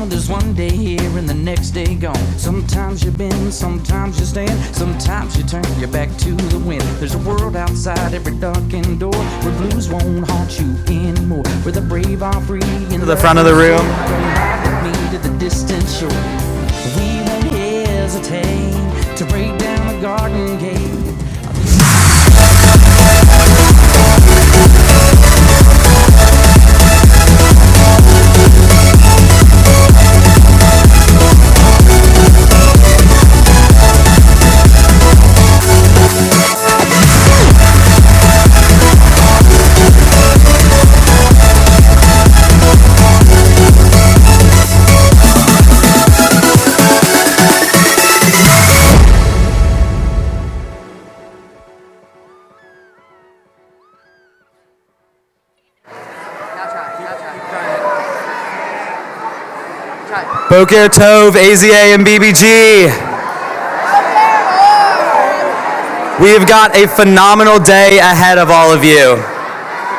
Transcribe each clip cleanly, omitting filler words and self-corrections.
there's one day here and the next day gone. Sometimes you bend, sometimes you stand, sometimes you turn your back to the wind. There's a world outside every darkened door where blues won't haunt you anymore, where the brave are free. To the front of the room. Come with me to the distant shore. We won't hesitate to break down the garden gate. Boker Tov, AZA, and BBG. We've got a phenomenal day ahead of all of you.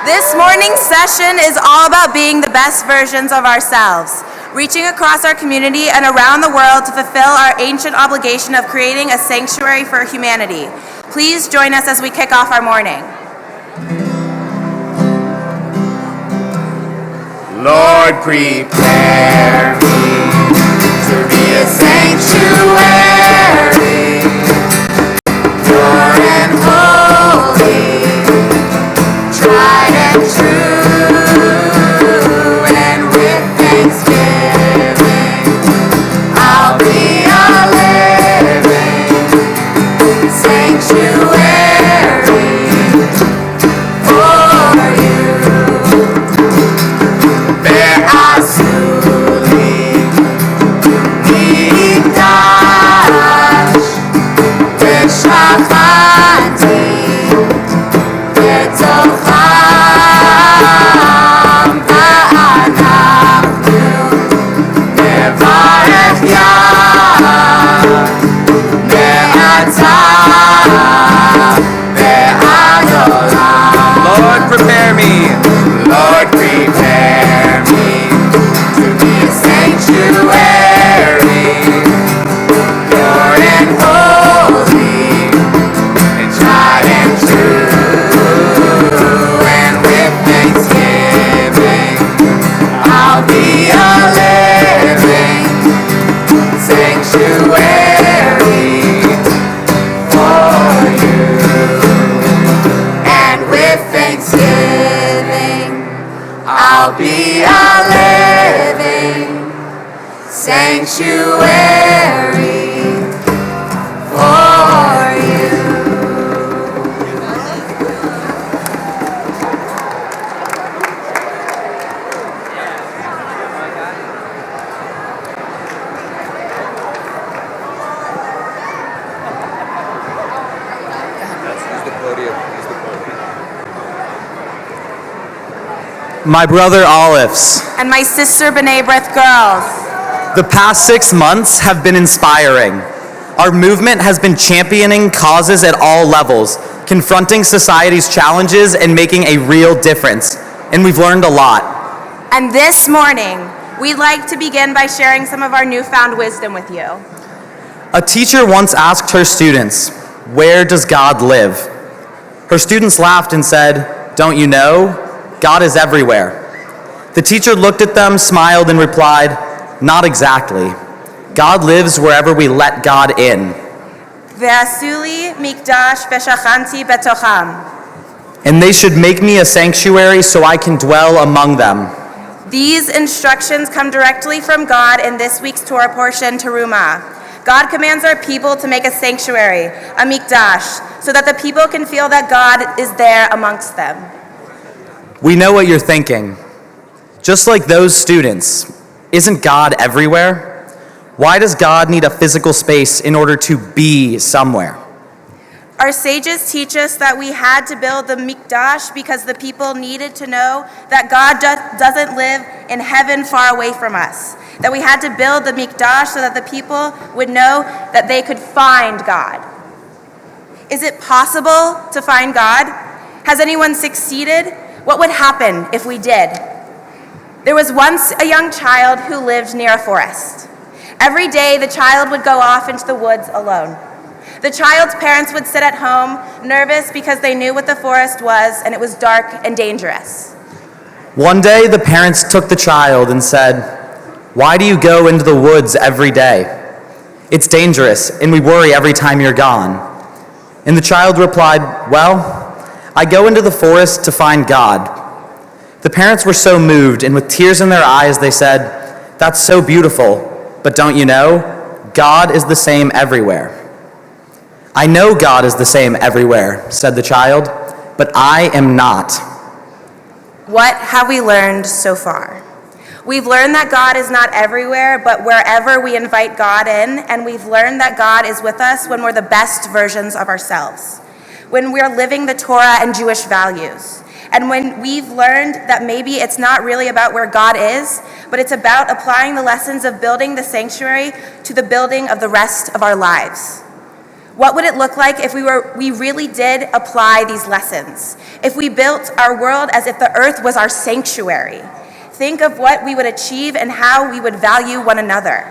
This morning's session is all about being the best versions of ourselves, reaching across our community and around the world to fulfill our ancient obligation of creating a sanctuary for humanity. Please join us as we kick off our morning. Lord, prepare me to be a sanctuary, pure and holy, tried and true, and with thanksgiving, I'll be a living sanctuary for you. Lord, prepare me. Lord, prepare me to be a sanctuary, pure and holy, and tried and true, and with thanksgiving, I'll be a living sanctuary for you. And with thanksgiving, I'll be a living sanctuary for you. My brother Olives. And my sister B'nai B'rith girls. The past 6 months have been inspiring. Our movement has been championing causes at all levels, confronting society's challenges and making a real difference. And we've learned a lot. And this morning, we'd like to begin by sharing some of our newfound wisdom with you. A teacher once asked her students, "Where does God live?" Her students laughed and said, "Don't you know? God is everywhere." The teacher looked at them, smiled, and replied, "Not exactly. God lives wherever we let God in." Ve'asuli mikdash v'shachanti betocham. And they should make me a sanctuary so I can dwell among them. These instructions come directly from God in this week's Torah portion, Terumah. God commands our people to make a sanctuary, a mikdash, so that the people can feel that God is there amongst them. We know what you're thinking. Just like those students, isn't God everywhere? Why does God need a physical space in order to be somewhere? Our sages teach us that we had to build the mikdash because the people needed to know that God doesn't live in heaven far away from us. That we had to build the mikdash so that the people would know that they could find God. Is it possible to find God? Has anyone succeeded? What would happen if we did? There was once a young child who lived near a forest. Every day, the child would go off into the woods alone. The child's parents would sit at home, nervous because they knew what the forest was, and it was dark and dangerous. One day, the parents took the child and said, "Why do you go into the woods every day? It's dangerous, and we worry every time you're gone." And the child replied, "Well, I go into the forest to find God." The parents were so moved, and with tears in their eyes, they said, "That's so beautiful, but don't you know, God is the same everywhere." "I know God is the same everywhere," said the child, "but I am not." What have we learned so far? We've learned that God is not everywhere, but wherever we invite God in, and we've learned that God is with us when we're the best versions of ourselves, when we're living the Torah and Jewish values, and when we've learned that maybe it's not really about where God is, but it's about applying the lessons of building the sanctuary to the building of the rest of our lives. What would it look like if we really did apply these lessons? If we built our world as if the earth was our sanctuary? Think of what we would achieve and how we would value one another.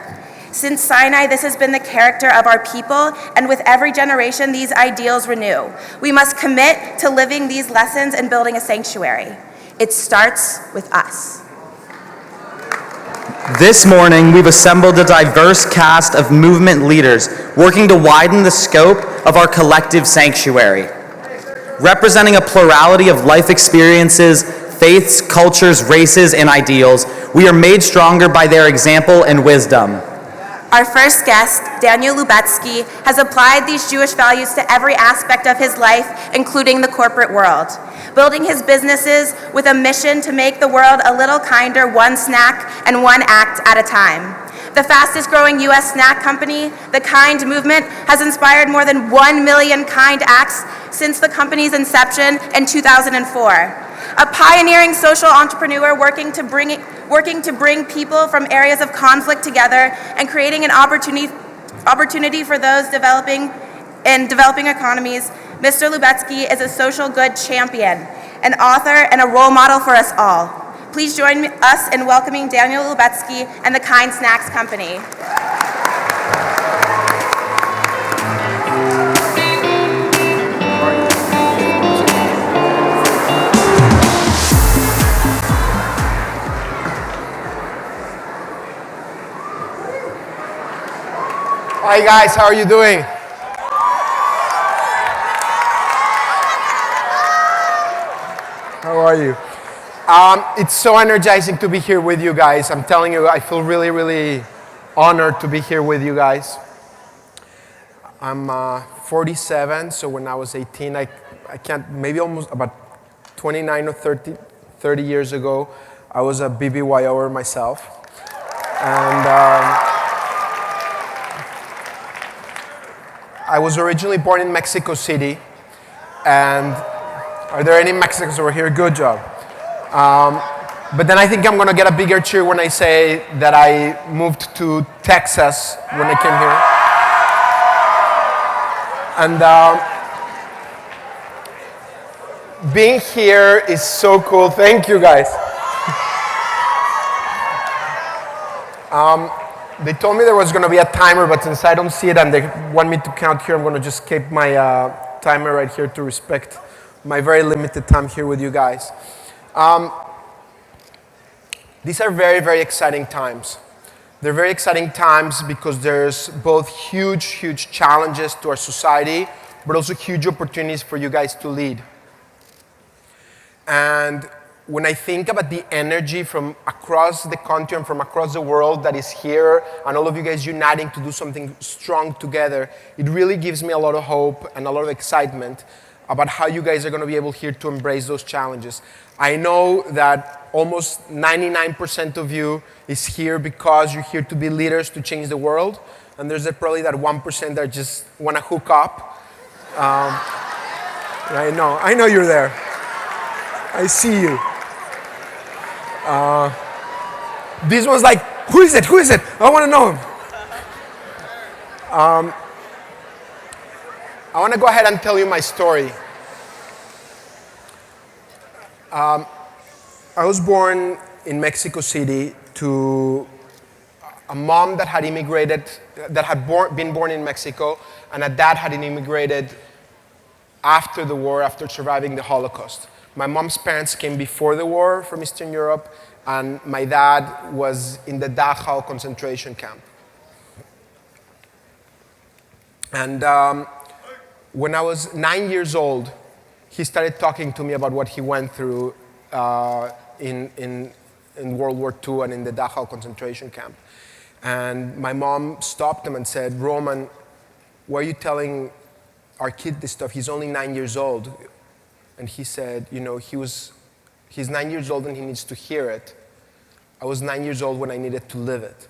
Since Sinai, this has been the character of our people, and with every generation, these ideals renew. We must commit to living these lessons and building a sanctuary. It starts with us. This morning, we've assembled a diverse cast of movement leaders working to widen the scope of our collective sanctuary. Representing a plurality of life experiences, faiths, cultures, races, and ideals, we are made stronger by their example and wisdom. Our first guest, Daniel Lubetski, has applied these Jewish values to every aspect of his life, including the corporate world, building his businesses with a mission to make the world a little kinder, one snack and one act at a time. The fastest growing U.S. snack company, the Kind movement, has inspired more than 1 million kind acts since the company's inception in 2004. A pioneering social entrepreneur working to bring people from areas of conflict together and creating an opportunity for those developing economies, Mr. Lubetski is a social good champion, an author, and a role model for us all. Please join us in welcoming Daniel Lubetski and the Kind Snacks Company. Hi guys, how are you doing? How are you? It's so energizing to be here with you guys. I'm telling you, I feel really, really honored to be here with you guys. I'm 47, so when I was 18, I can't, maybe almost about 29 or 30 years ago, I was a BBYOer myself. And I was originally born in Mexico City, and are there any Mexicans over here? Good job. But then I think I'm gonna get a bigger cheer when I say that I moved to Texas when I came here. And being here is so cool. Thank you guys. They told me there was going to be a timer, but since I don't see it and they want me to count here, I'm going to just keep my timer right here to respect my very limited time here with you guys. These are very, very exciting times. They're very exciting times because there's both huge, huge challenges to our society, but also huge opportunities for you guys to lead. And when I think about the energy from across the country and from across the world that is here, and all of you guys uniting to do something strong together, it really gives me a lot of hope and a lot of excitement about how you guys are going to be able here to embrace those challenges. I know that almost 99% of you is here because you're here to be leaders to change the world, and there's probably that 1% that just want to hook up. I know you're there. I see you. This one's like, who is it? Who is it? I want to know him. I want to go ahead and tell you my story. I was born in Mexico City to a mom that had immigrated, that had been born in Mexico, and a dad had immigrated after the war, after surviving the Holocaust. My mom's parents came before the war from Eastern Europe, and my dad was in the Dachau concentration camp. And when I was 9 years old, he started talking to me about what he went through in World War II and in the Dachau concentration camp. And my mom stopped him and said, "Roman, why are you telling our kid this stuff? He's only 9 years old." And he said, he's 9 years old and he needs to hear it. I was 9 years old when I needed to live it.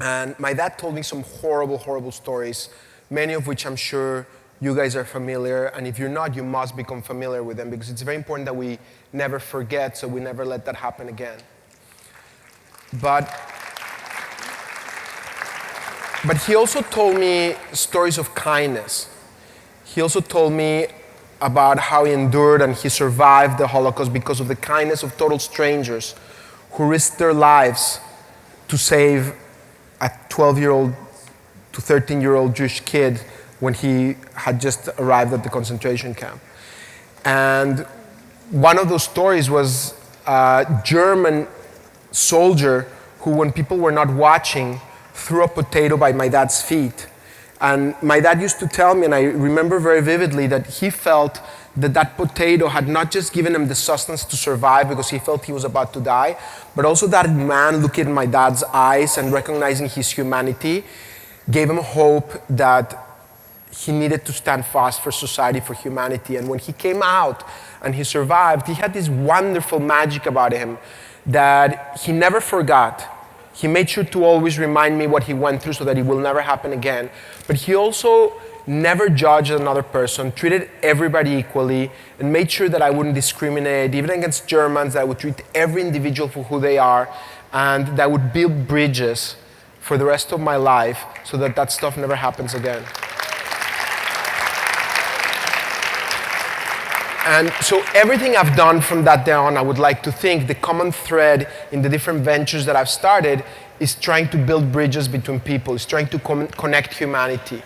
And my dad told me some horrible, horrible stories, many of which I'm sure you guys are familiar, and if you're not, you must become familiar with them, because it's very important that we never forget, so we never let that happen again. But he also told me stories of kindness. He also told me about how he endured and he survived the Holocaust because of the kindness of total strangers who risked their lives to save a 12-year-old to 13-year-old Jewish kid when he had just arrived at the concentration camp. And one of those stories was a German soldier who, when people were not watching, threw a potato by my dad's feet. And my dad used to tell me, and I remember very vividly, that he felt that that potato had not just given him the sustenance to survive because he felt he was about to die, but also that man looking in my dad's eyes and recognizing his humanity gave him hope that he needed to stand fast for society, for humanity. And when he came out and he survived, he had this wonderful magic about him that he never forgot. He made sure to always remind me what he went through so that it will never happen again. But he also never judged another person, treated everybody equally, and made sure that I wouldn't discriminate, even against Germans, that I would treat every individual for who they are, and that I would build bridges for the rest of my life so that that stuff never happens again. And so everything I've done from that day on, I would like to think the common thread in the different ventures that I've started is trying to build bridges between people, is trying to connect humanity.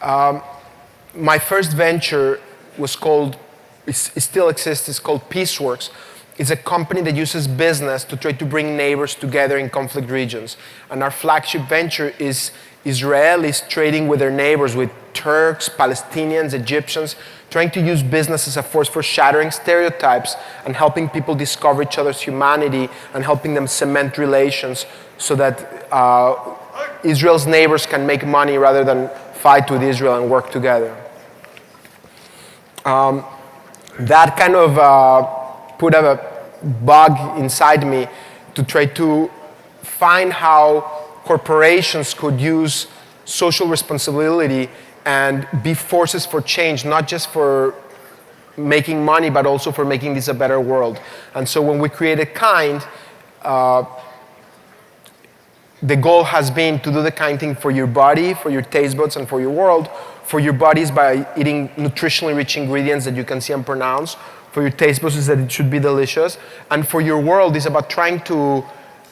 My first venture was called, it still exists, it's called Peaceworks. It's a company that uses business to try to bring neighbors together in conflict regions. And our flagship venture is Israelis trading with their neighbors, with Turks, Palestinians, Egyptians, trying to use business as a force for shattering stereotypes and helping people discover each other's humanity and helping them cement relations so that Israel's neighbors can make money rather than fight with Israel and work together. That kind of put a bug inside me to try to find how corporations could use social responsibility and be forces for change, not just for making money, but also for making this a better world. And so when we created Kind, the goal has been to do the kind thing for your body, for your taste buds, and for your world. For your bodies by eating nutritionally rich ingredients that you can see and pronounce. For your taste buds is that it should be delicious. And for your world is about trying to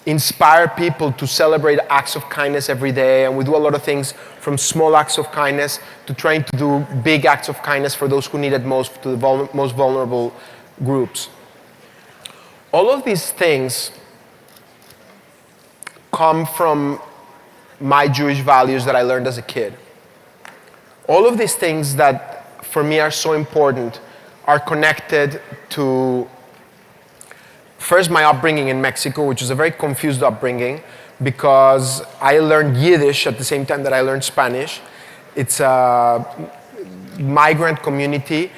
inspire people to celebrate acts of kindness every day. And we do a lot of things from small acts of kindness to trying to do big acts of kindness for those who need it most, to the most vulnerable groups. All of these things come from my Jewish values that I learned as a kid. All of these things that for me are so important are connected to, first, my upbringing in Mexico, which is a very confused upbringing because I learned Yiddish at the same time that I learned Spanish. It's a migrant community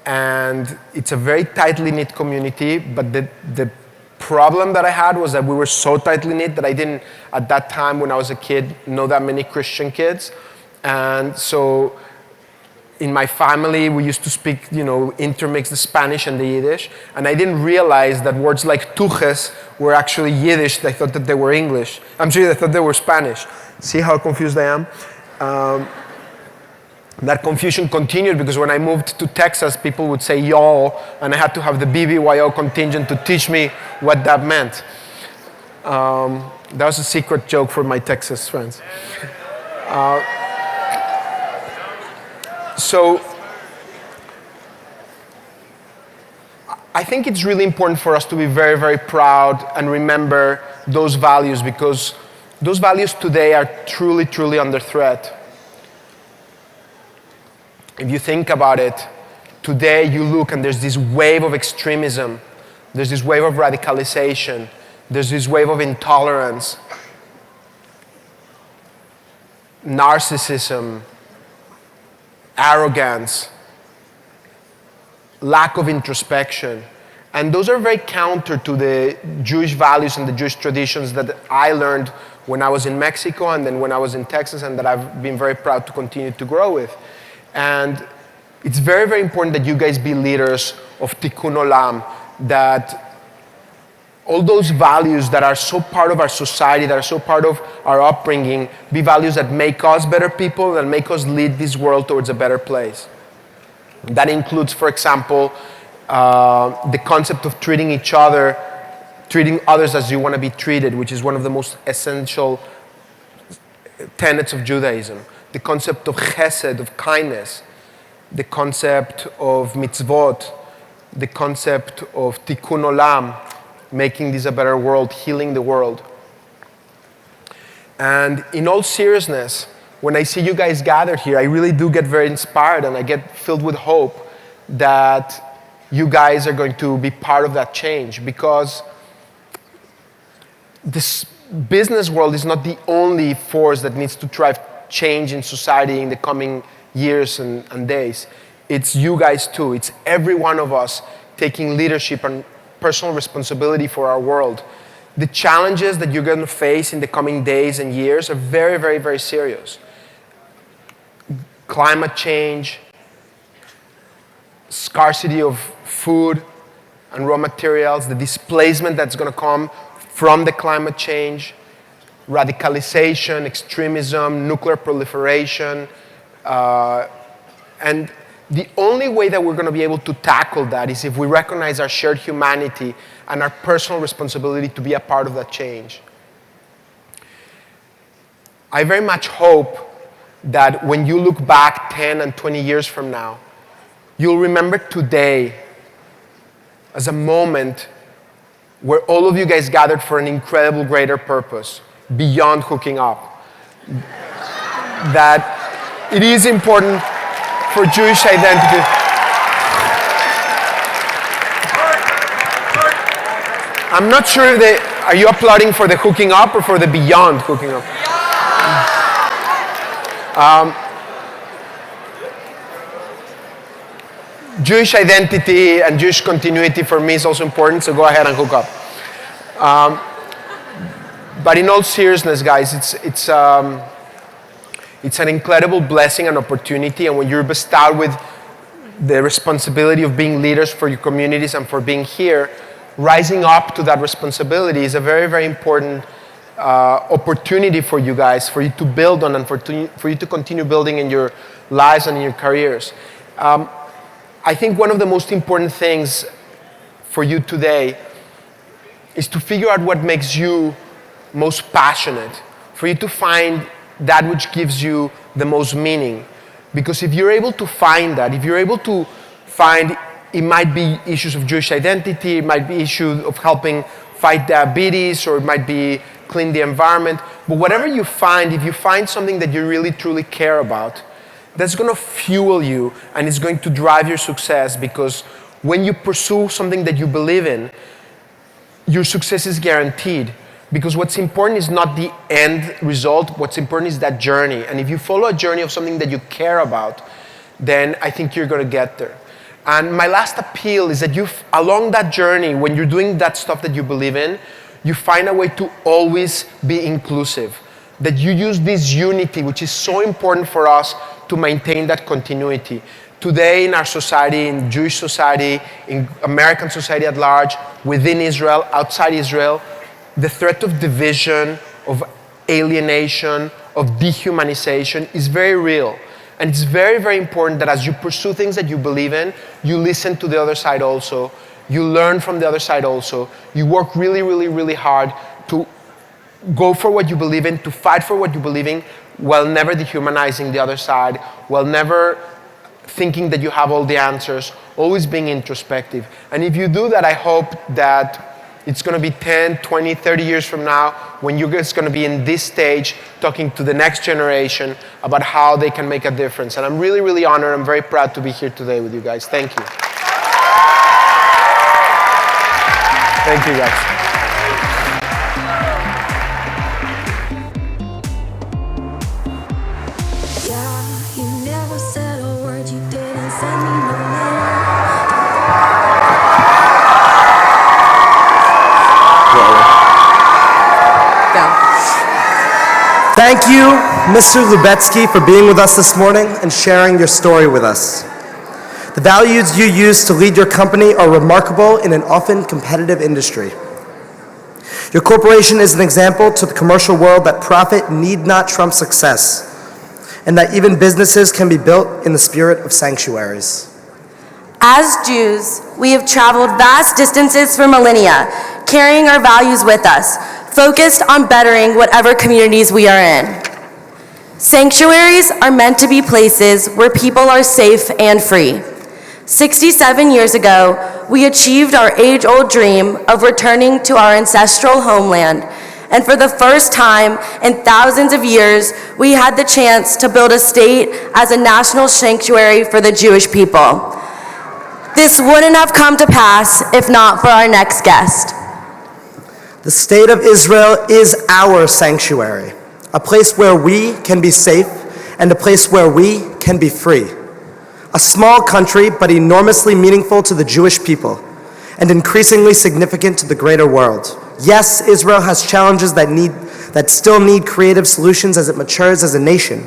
and it's a very tightly knit community, but the problem that I had was that we were so tightly knit that I didn't, at that time when I was a kid, know that many Christian kids. And so in my family, we used to speak, intermix the Spanish and the Yiddish. And I didn't realize that words like tujes were actually Yiddish. They thought that they were English. I'm sorry, they thought they were Spanish. See how confused I am? That confusion continued because when I moved to Texas, people would say y'all, and I had to have the BBYO contingent to teach me what that meant. That was a secret joke for my Texas friends. So I think it's really important for us to be very, very proud and remember those values, because those values today are truly, truly under threat. If you think about it, today you look and there's this wave of extremism, there's this wave of radicalization, there's this wave of intolerance, narcissism, arrogance, lack of introspection. And those are very counter to the Jewish values and the Jewish traditions that I learned when I was in Mexico and then when I was in Texas, and that I've been very proud to continue to grow with. And it's very, very important that you guys be leaders of Tikkun Olam, that all those values that are so part of our society, that are so part of our upbringing, be values that make us better people, that make us lead this world towards a better place. That includes, for example, the concept of treating each other, treating others as you want to be treated, which is one of the most essential tenets of Judaism. The concept of chesed, of kindness, the concept of mitzvot, the concept of tikkun olam, making this a better world, healing the world. And in all seriousness, when I see you guys gathered here, I really do get very inspired and I get filled with hope that you guys are going to be part of that change, because this business world is not the only force that needs to drive change in society in the coming years and days. It's you guys too. It's every one of us taking leadership and personal responsibility for our world. The challenges that you're going to face in the coming days and years are very, very, very serious. Climate change, scarcity of food and raw materials, the displacement that's going to come from the climate change, radicalization, extremism, nuclear proliferation. And the only way that we're going to be able to tackle that is if we recognize our shared humanity and our personal responsibility to be a part of that change. I very much hope that when you look back 10 and 20 years from now, you'll remember today as a moment where all of you guys gathered for an incredible greater purpose beyond hooking up. That it is important for Jewish identity. I'm not sure if are you applauding for the hooking up or for the beyond hooking up? Jewish identity and Jewish continuity for me is also important, so go ahead and hook up. But in all seriousness, guys, it's an incredible blessing and opportunity, and when you're bestowed with the responsibility of being leaders for your communities and for being here, rising up to that responsibility is a very, very important opportunity for you guys, for you to build on and for you to continue building in your lives and in your careers. I think one of the most important things for you today is to figure out what makes you most passionate, for you to find that which gives you the most meaning. Because if you're able to find that, if you're able to find, it might be issues of Jewish identity, it might be issues of helping fight diabetes, or it might be clean the environment, but whatever you find, if you find something that you really truly care about, that's going to fuel you and it's going to drive your success, because when you pursue something that you believe in, your success is guaranteed. Because what's important is not the end result, what's important is that journey. And if you follow a journey of something that you care about, then I think you're going to get there. And my last appeal is that along that journey, when you're doing that stuff that you believe in, you find a way to always be inclusive. That you use this unity, which is so important for us to maintain that continuity. Today in our society, in Jewish society, in American society at large, within Israel, outside Israel, the threat of division, of alienation, of dehumanization is very real. And it's very, very important that as you pursue things that you believe in, you listen to the other side also. You learn from the other side also. You work really, really, really hard to go for what you believe in, to fight for what you believe in, while never dehumanizing the other side, while never thinking that you have all the answers, always being introspective. And if you do that, I hope that it's going to be 10, 20, 30 years from now when you're guys going to be in this stage talking to the next generation about how they can make a difference. And I'm really, really honored. I'm very proud to be here today with you guys. Thank you. Thank you, guys. Yeah, you never said a word, you didn't send me no letter. Thank you, Mr. Lubetski, for being with us this morning and sharing your story with us. The values you use to lead your company are remarkable in an often competitive industry. Your corporation is an example to the commercial world that profit need not trump success, and that even businesses can be built in the spirit of sanctuaries. As Jews, we have traveled vast distances for millennia, carrying our values with us, focused on bettering whatever communities we are in. Sanctuaries are meant to be places where people are safe and free. 67 years ago, we achieved our age-old dream of returning to our ancestral homeland, and for the first time in thousands of years, we had the chance to build a state as a national sanctuary for the Jewish people. This wouldn't have come to pass if not for our next guest. The state of Israel is our sanctuary, a place where we can be safe and a place where we can be free. A small country, but enormously meaningful to the Jewish people and increasingly significant to the greater world. Yes, Israel has challenges that still need creative solutions as it matures as a nation,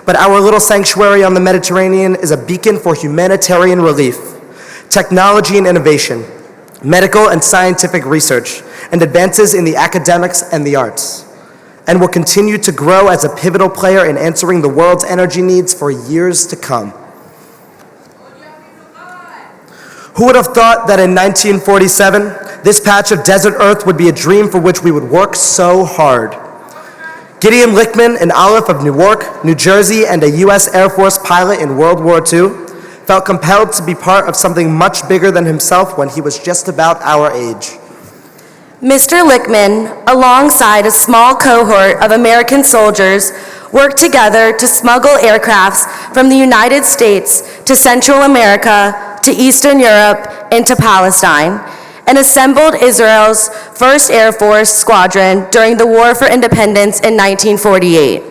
but our little sanctuary on the Mediterranean is a beacon for humanitarian relief, technology and innovation, medical and scientific research, and advances in the academics and the arts, and will continue to grow as a pivotal player in answering the world's energy needs for years to come. Who would have thought that in 1947, this patch of desert earth would be a dream for which we would work so hard? Gideon Lickman, an Aleph of Newark, New Jersey, and a U.S. Air Force pilot in World War II, felt compelled to be part of something much bigger than himself when he was just about our age. Mr. Lickman, alongside a small cohort of American soldiers, worked together to smuggle aircrafts from the United States to Central America, to Eastern Europe, and to Palestine, and assembled Israel's 1st Air Force Squadron during the War for Independence in 1948.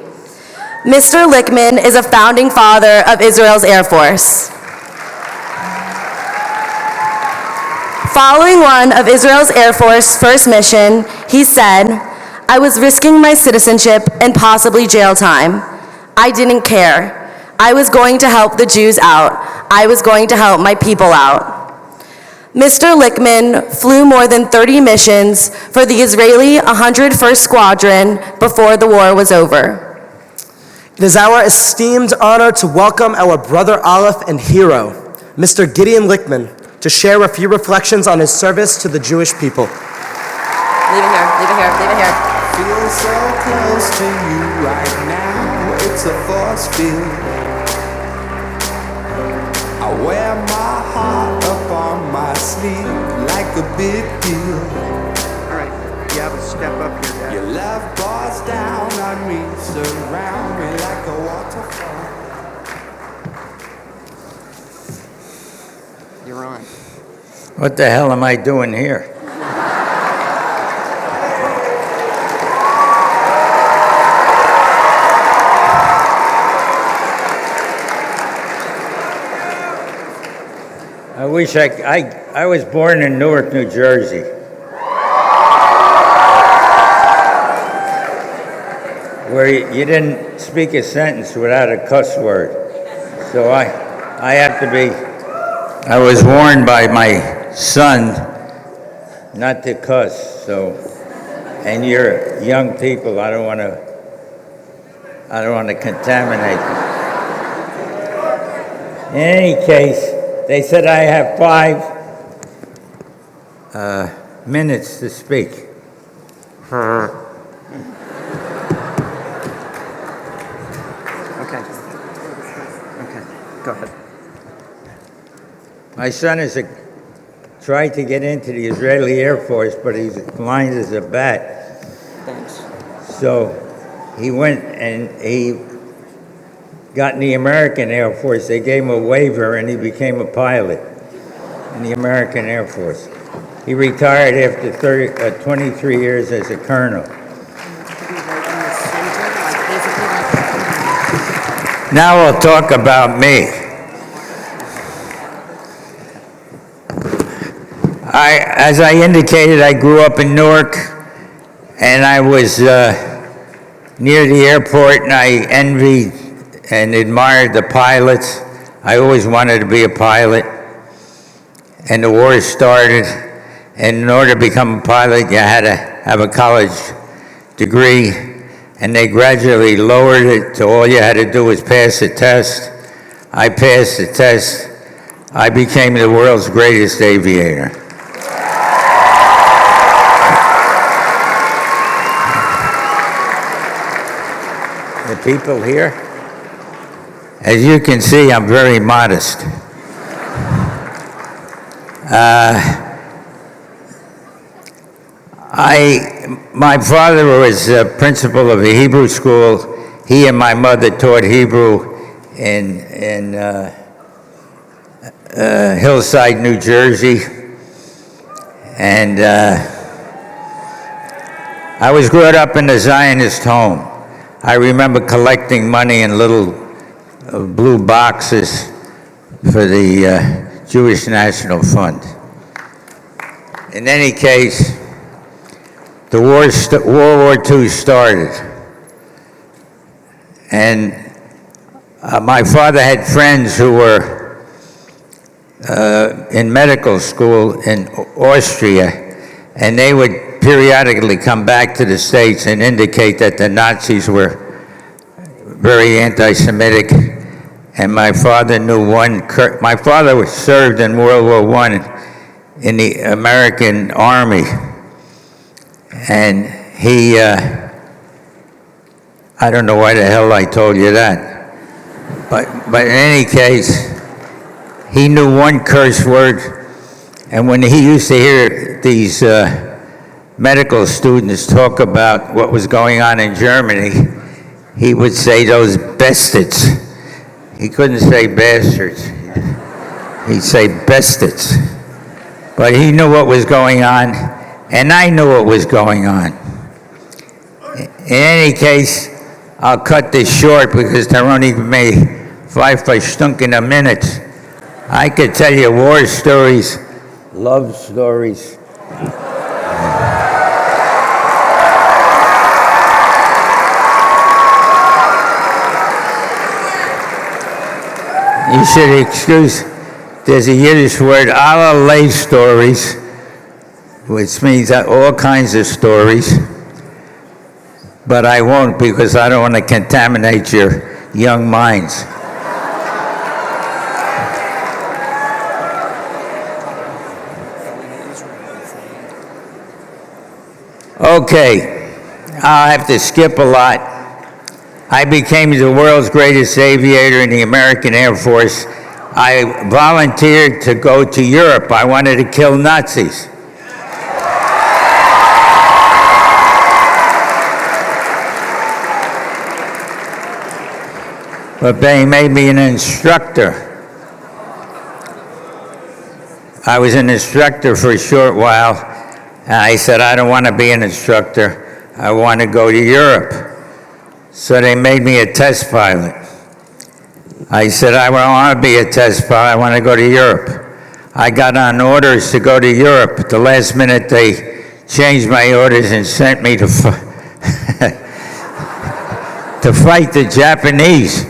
Mr. Lickman is a founding father of Israel's Air Force. Following one of Israel's Air Force's first mission, he said, "I was risking my citizenship and possibly jail time. I didn't care. I was going to help the Jews out. I was going to help my people out." Mr. Lickman flew more than 30 missions for the Israeli 101st Squadron before the war was over. It is our esteemed honor to welcome our brother Aleph and hero, Mr. Gideon Lickman, to share a few reflections on his service to the Jewish people. Leave it here, leave it here, leave it here. Feel so close to you right now, it's a force field. I wear my heart up on my sleeve like a big deal. All right, you have a step up here, Dad. Your love pours down on me, surround me like a waterfall. You're on. What the hell am I doing here? I wish I was born in Newark, New Jersey. Where you didn't speak a sentence without a cuss word. So I have to be, I was warned by my son not to cuss, so, and you're young people, I don't want to contaminate them. In any case, they said I have 5 minutes to speak. Okay. Okay, go ahead. My son tried to get into the Israeli Air Force, but he's blind as a bat. Thanks. So he went and he got in the American Air Force. They gave him a waiver and he became a pilot in the American Air Force. He retired after 23 years as a colonel. Now I'll talk about me. As I indicated, I grew up in Newark, and I was near the airport, and I envied and admired the pilots. I always wanted to be a pilot, and the war started, and in order to become a pilot, you had to have a college degree, and they gradually lowered it to all you had to do was pass the test. I passed the test. I became the world's greatest aviator. The people here, as you can see, I'm very modest. My father was principal of a Hebrew school. He and my mother taught Hebrew in Hillside, New Jersey. And I was brought up in a Zionist home. I remember collecting money in little blue boxes for the Jewish National Fund. In any case, the World War II started. And my father had friends who were in medical school in Austria, and they would periodically come back to the States and indicate that the Nazis were very anti-Semitic. And my father knew my father served in World War I in the American Army. And he, I don't know why the hell I told you that. But in any case, he knew one curse word. And when he used to hear these medical students talk about what was going on in Germany, he would say those bastards. He couldn't say bastards. He'd say bastards. But he knew what was going on, and I knew what was going on. In any case, I'll cut this short because there only made 5 Stunden a minute. I could tell you war stories, love stories. You should excuse, there's a Yiddish word, allerlei stories, which means all kinds of stories. But I won't because I don't want to contaminate your young minds. Okay, I'll have to skip a lot. I became the world's greatest aviator in the American Air Force. I volunteered to go to Europe. I wanted to kill Nazis. But they made me an instructor. I was an instructor for a short while, and I said, I don't want to be an instructor. I want to go to Europe. So they made me a test pilot. I said, I don't want to be a test pilot. I want to go to Europe. I got on orders to go to Europe. At the last minute, they changed my orders and sent me to to fight the Japanese.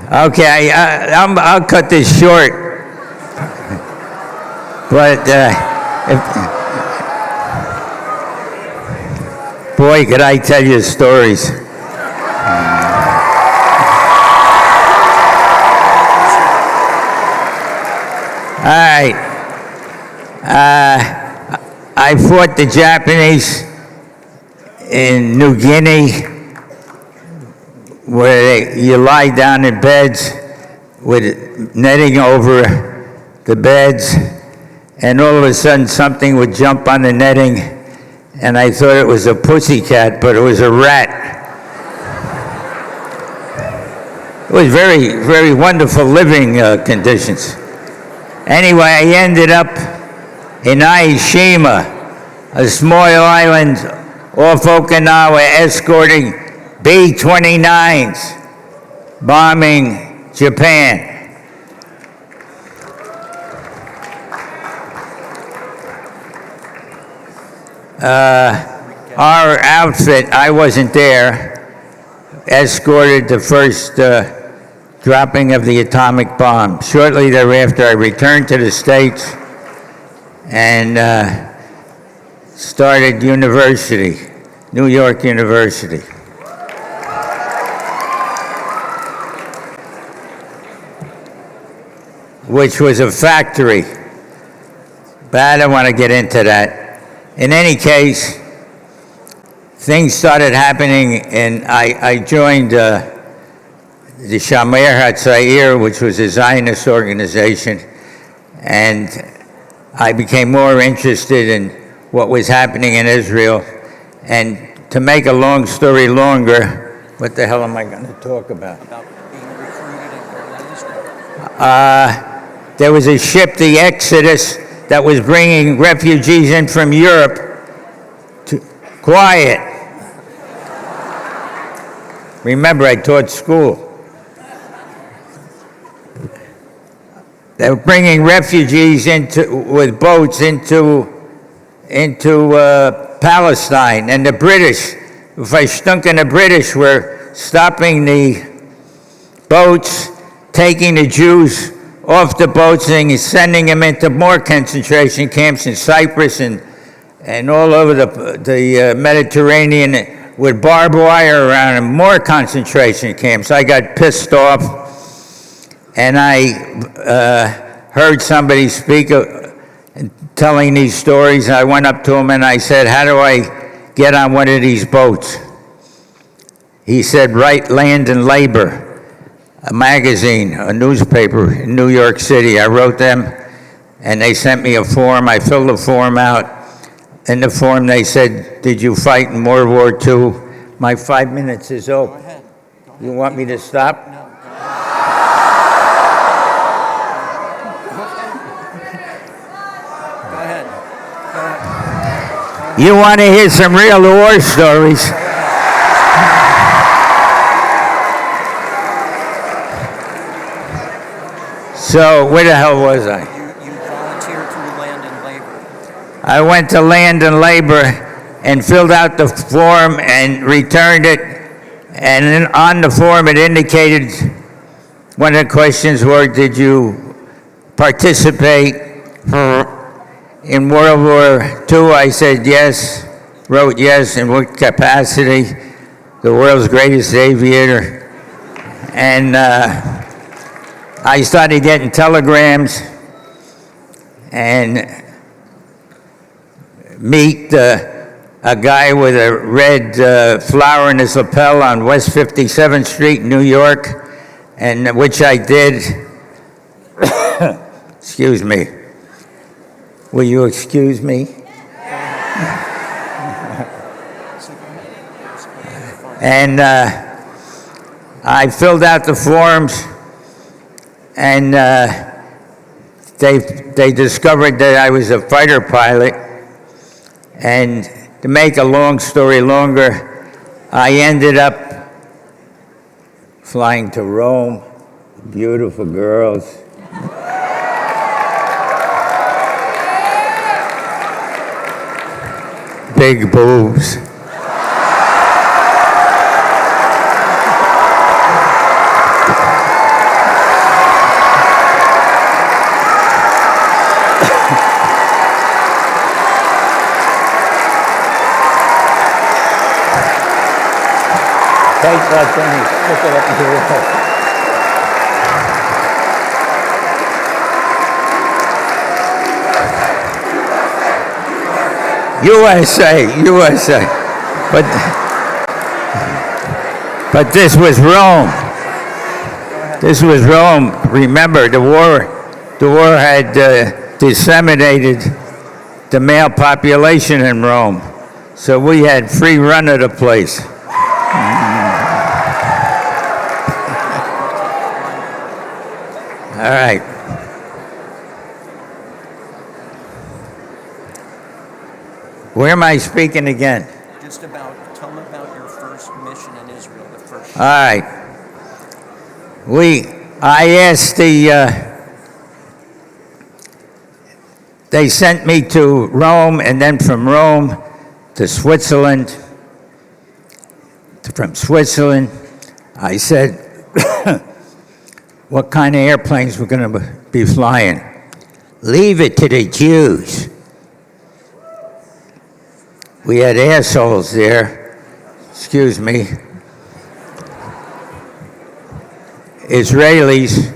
Okay, I'll cut this short. But boy, could I tell you stories. right. I fought the Japanese in New Guinea, where you lie down in beds with netting over the beds, and all of a sudden something would jump on the netting, and I thought it was a pussycat, but it was a rat. It was very, very wonderful living conditions. Anyway, I ended up in Aishima, a small island off Okinawa, escorting B-29s, bombing Japan. Our outfit, I wasn't there, escorted the first dropping of the atomic bomb. Shortly thereafter, I returned to the States and started university, New York University. Which was a factory, but I don't want to get into that. In any case, things started happening, and I joined the Shamer HaTzair, which was a Zionist organization, and I became more interested in what was happening in Israel. And to make a long story longer, what the hell am I going to talk about? About being recruited and going to Israel. There was a ship, the Exodus, that was bringing refugees in from Europe. Quiet. Remember, I taught school. They were bringing refugees with boats into Palestine, and the British, the British were stopping the boats, taking the Jews off the boats and sending them into more concentration camps in Cyprus and all over the Mediterranean with barbed wire around them, more concentration camps. I got pissed off, and I heard somebody speak telling these stories. I went up to him and I said, how do I get on one of these boats? He said, write Land and Labor, a magazine, a newspaper in New York City. I wrote them, and they sent me a form. I filled the form out. In the form, they said, did you fight in World War II? My 5 minutes is over. Go ahead. You want me to stop? No, go ahead. Go ahead. Go ahead. You want to hear some real war stories? So where the hell was I? You volunteered through Land and Labor. I went to Land and Labor and filled out the form and returned it. And then on the form it indicated, one of the questions were, did you participate in World War II? I said yes, wrote yes, in what capacity? The world's greatest aviator. And I started getting telegrams and meet a guy with a red flower in his lapel on West 57th Street in New York, and which I did. Excuse me. Will you excuse me? And I filled out the forms, and they discovered that I was a fighter pilot. And to make a long story longer, I ended up flying to Rome, beautiful girls. Big boobs. Take that thing and stick it up into your head. USA. But this was Rome. This was Rome. Remember, the war had disseminated the male population in Rome. So we had free run of the place. All right. Where am I speaking again? Just tell them about your first mission in Israel, the first. All right. I asked they sent me to Rome, and then from Rome to Switzerland. From Switzerland, I said, what kind of airplanes we're going to be flying? Leave it to the Jews. We had assholes there, excuse me, Israelis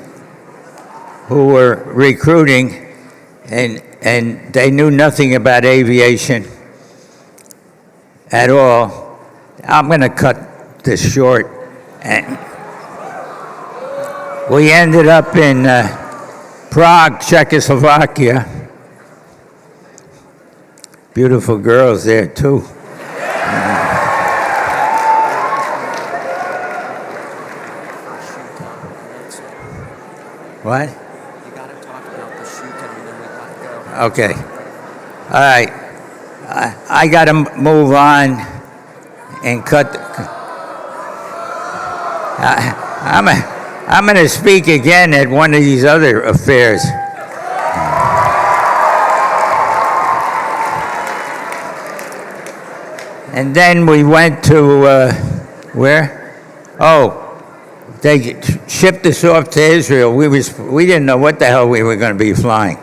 who were recruiting, and they knew nothing about aviation at all. I'm going to cut this short. And we ended up in Prague, Czechoslovakia. Beautiful girls there, too. What? You got to talk about the shoot and then we got to go. Okay. All right. I got to move on and cut. I'm going to speak again at one of these other affairs. And then we went to, where? Oh, they shipped us off to Israel. We didn't know what the hell we were going to be flying.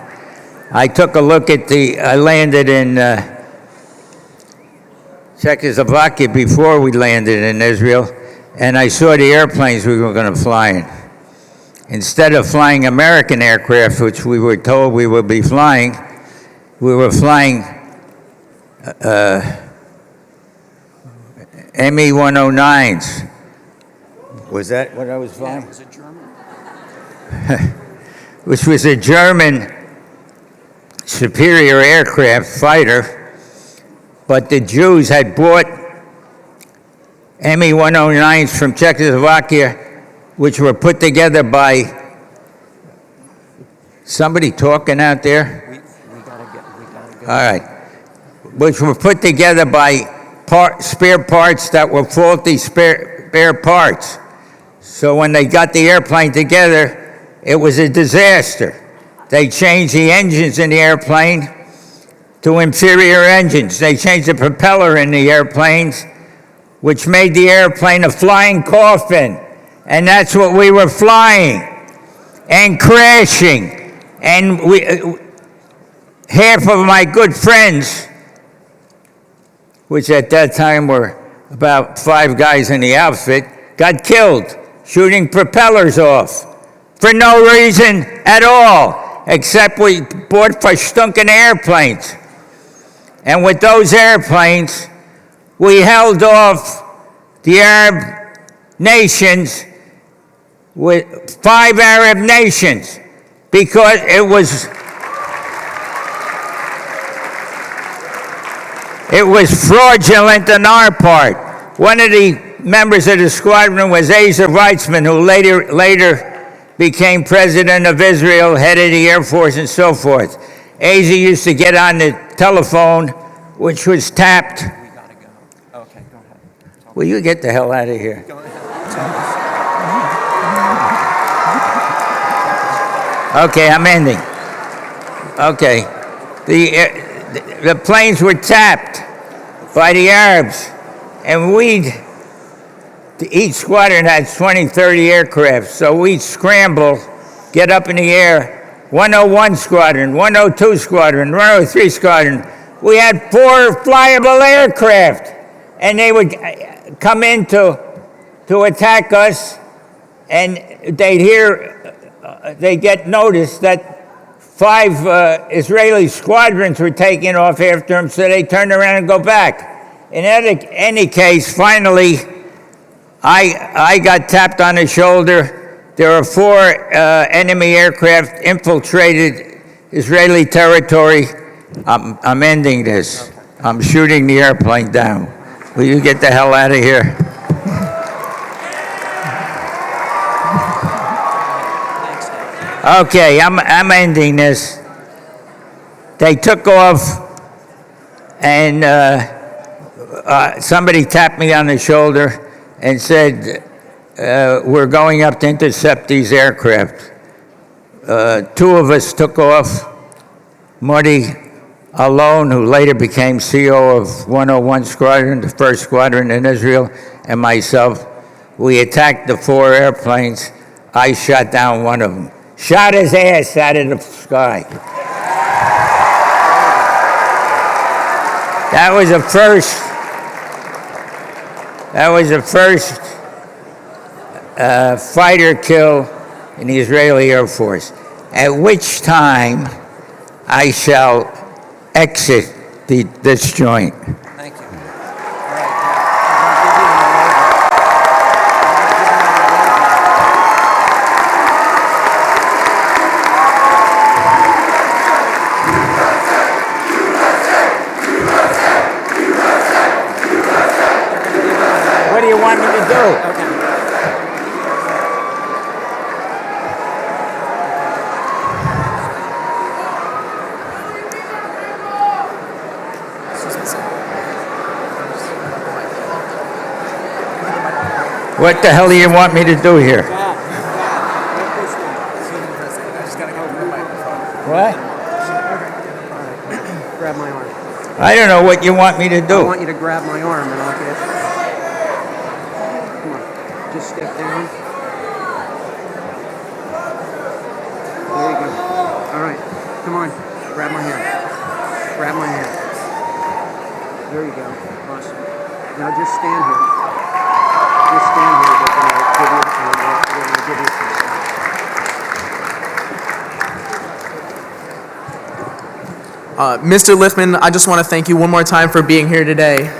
I took a look at I landed in Czechoslovakia before we landed in Israel, and I saw the airplanes we were going to fly in. Instead of flying American aircraft, which we were told we would be flying, we were flying ME-109s. Was that what I was flying? Yeah, was it German? Which was a German superior aircraft fighter, but the Jews had bought ME-109s from Czechoslovakia, which were put together by somebody talking out there? We gotta go. All right. Which were put together by spare parts that were faulty spare parts. So when they got the airplane together, it was a disaster. They changed the engines in the airplane to inferior engines. They changed the propeller in the airplanes, which made the airplane a flying coffin. And that's what we were flying and crashing. And half of my good friends, which at that time were about 5 guys in the outfit, got killed shooting propellers off for no reason at all, except we bought for stunking airplanes. And with those airplanes, we held off the Arab nations with 5 Arab nations because it was fraudulent on our part. One of the members of the squadron was Asa Weizmann, who later became president of Israel, head of the Air Force, and so forth. Asa used to get on the telephone, which was tapped. We gotta go. Okay, go ahead. Will you get the hell out of here? Go ahead. Okay, I'm ending. Okay. The planes were tapped by the Arabs, and each squadron had 20, 30 aircraft, so we'd scramble, get up in the air, 101 squadron, 102 squadron, 103 squadron. We had 4 flyable aircraft, and they would come in to attack us, and they'd get notice that 5 Israeli squadrons were taking off after him, so they turned around and go back. In any case, finally, I got tapped on the shoulder. There are 4 enemy aircraft infiltrated Israeli territory. I'm ending this. I'm shooting the airplane down. Will you get the hell out of here? Okay, I'm ending this. They took off, and somebody tapped me on the shoulder and said, we're going up to intercept these aircraft. 2 of us took off. Marty alone, who later became CEO of 101 Squadron, the first squadron in Israel, and myself, we attacked the 4 airplanes. I shot down one of them. Shot his ass out of the sky. That was the first. That was the first fighter kill in the Israeli Air Force. At which time I shall exit this joint. Thank you. What do you want me to do? What the hell do you want me to do here? What? Grab my arm. I don't know what you want me to I do. want you to grab my arm and I'll get. Come on. Just step down. There you go. All right. Come on. Grab my hand. Grab my hand. There you go. Awesome. Now just stand here. Just stand here. We're going to give you some stuff. Mr. Lickman, I just want to thank you one more time for being here today.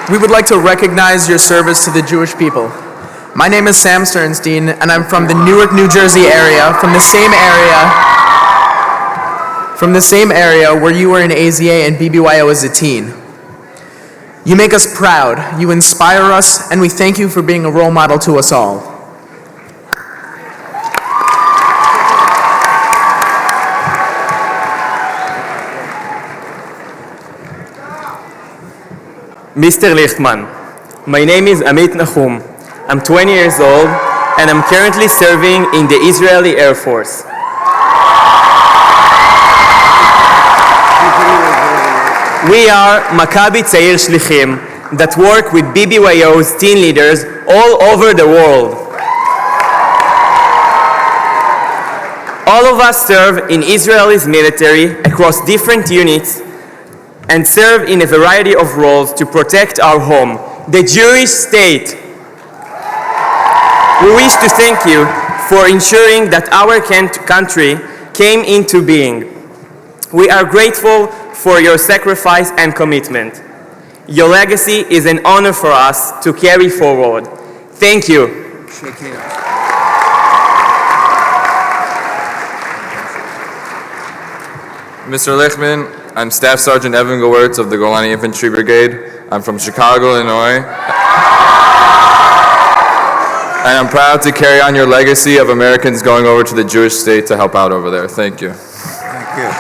We would like to recognize your service to the Jewish people. My name is Sam Sternstein, and I'm from the Newark, New Jersey area, from the same area where you were in AZA and BBYO as a teen. You make us proud, you inspire us, and we thank you for being a role model to us all. Mr. Lickman, my name is Amit Nahum. I'm 20 years old and I'm currently serving in the Israeli Air Force. We are Maccabi Tzair Shlichim that work with BBYO's teen leaders all over the world. All of us serve in Israel's military across different units and serve in a variety of roles to protect our home, the Jewish state. We wish to thank you for ensuring that our country came into being. We are grateful for your sacrifice and commitment. Your legacy is an honor for us to carry forward. Thank you. Shake hands. Mr. Lickman, I'm Staff Sergeant Evan Gewirtz of the Golani Infantry Brigade. I'm from Chicago, Illinois. And I'm proud to carry on your legacy of Americans going over to the Jewish state to help out over there. Thank you. Thank you.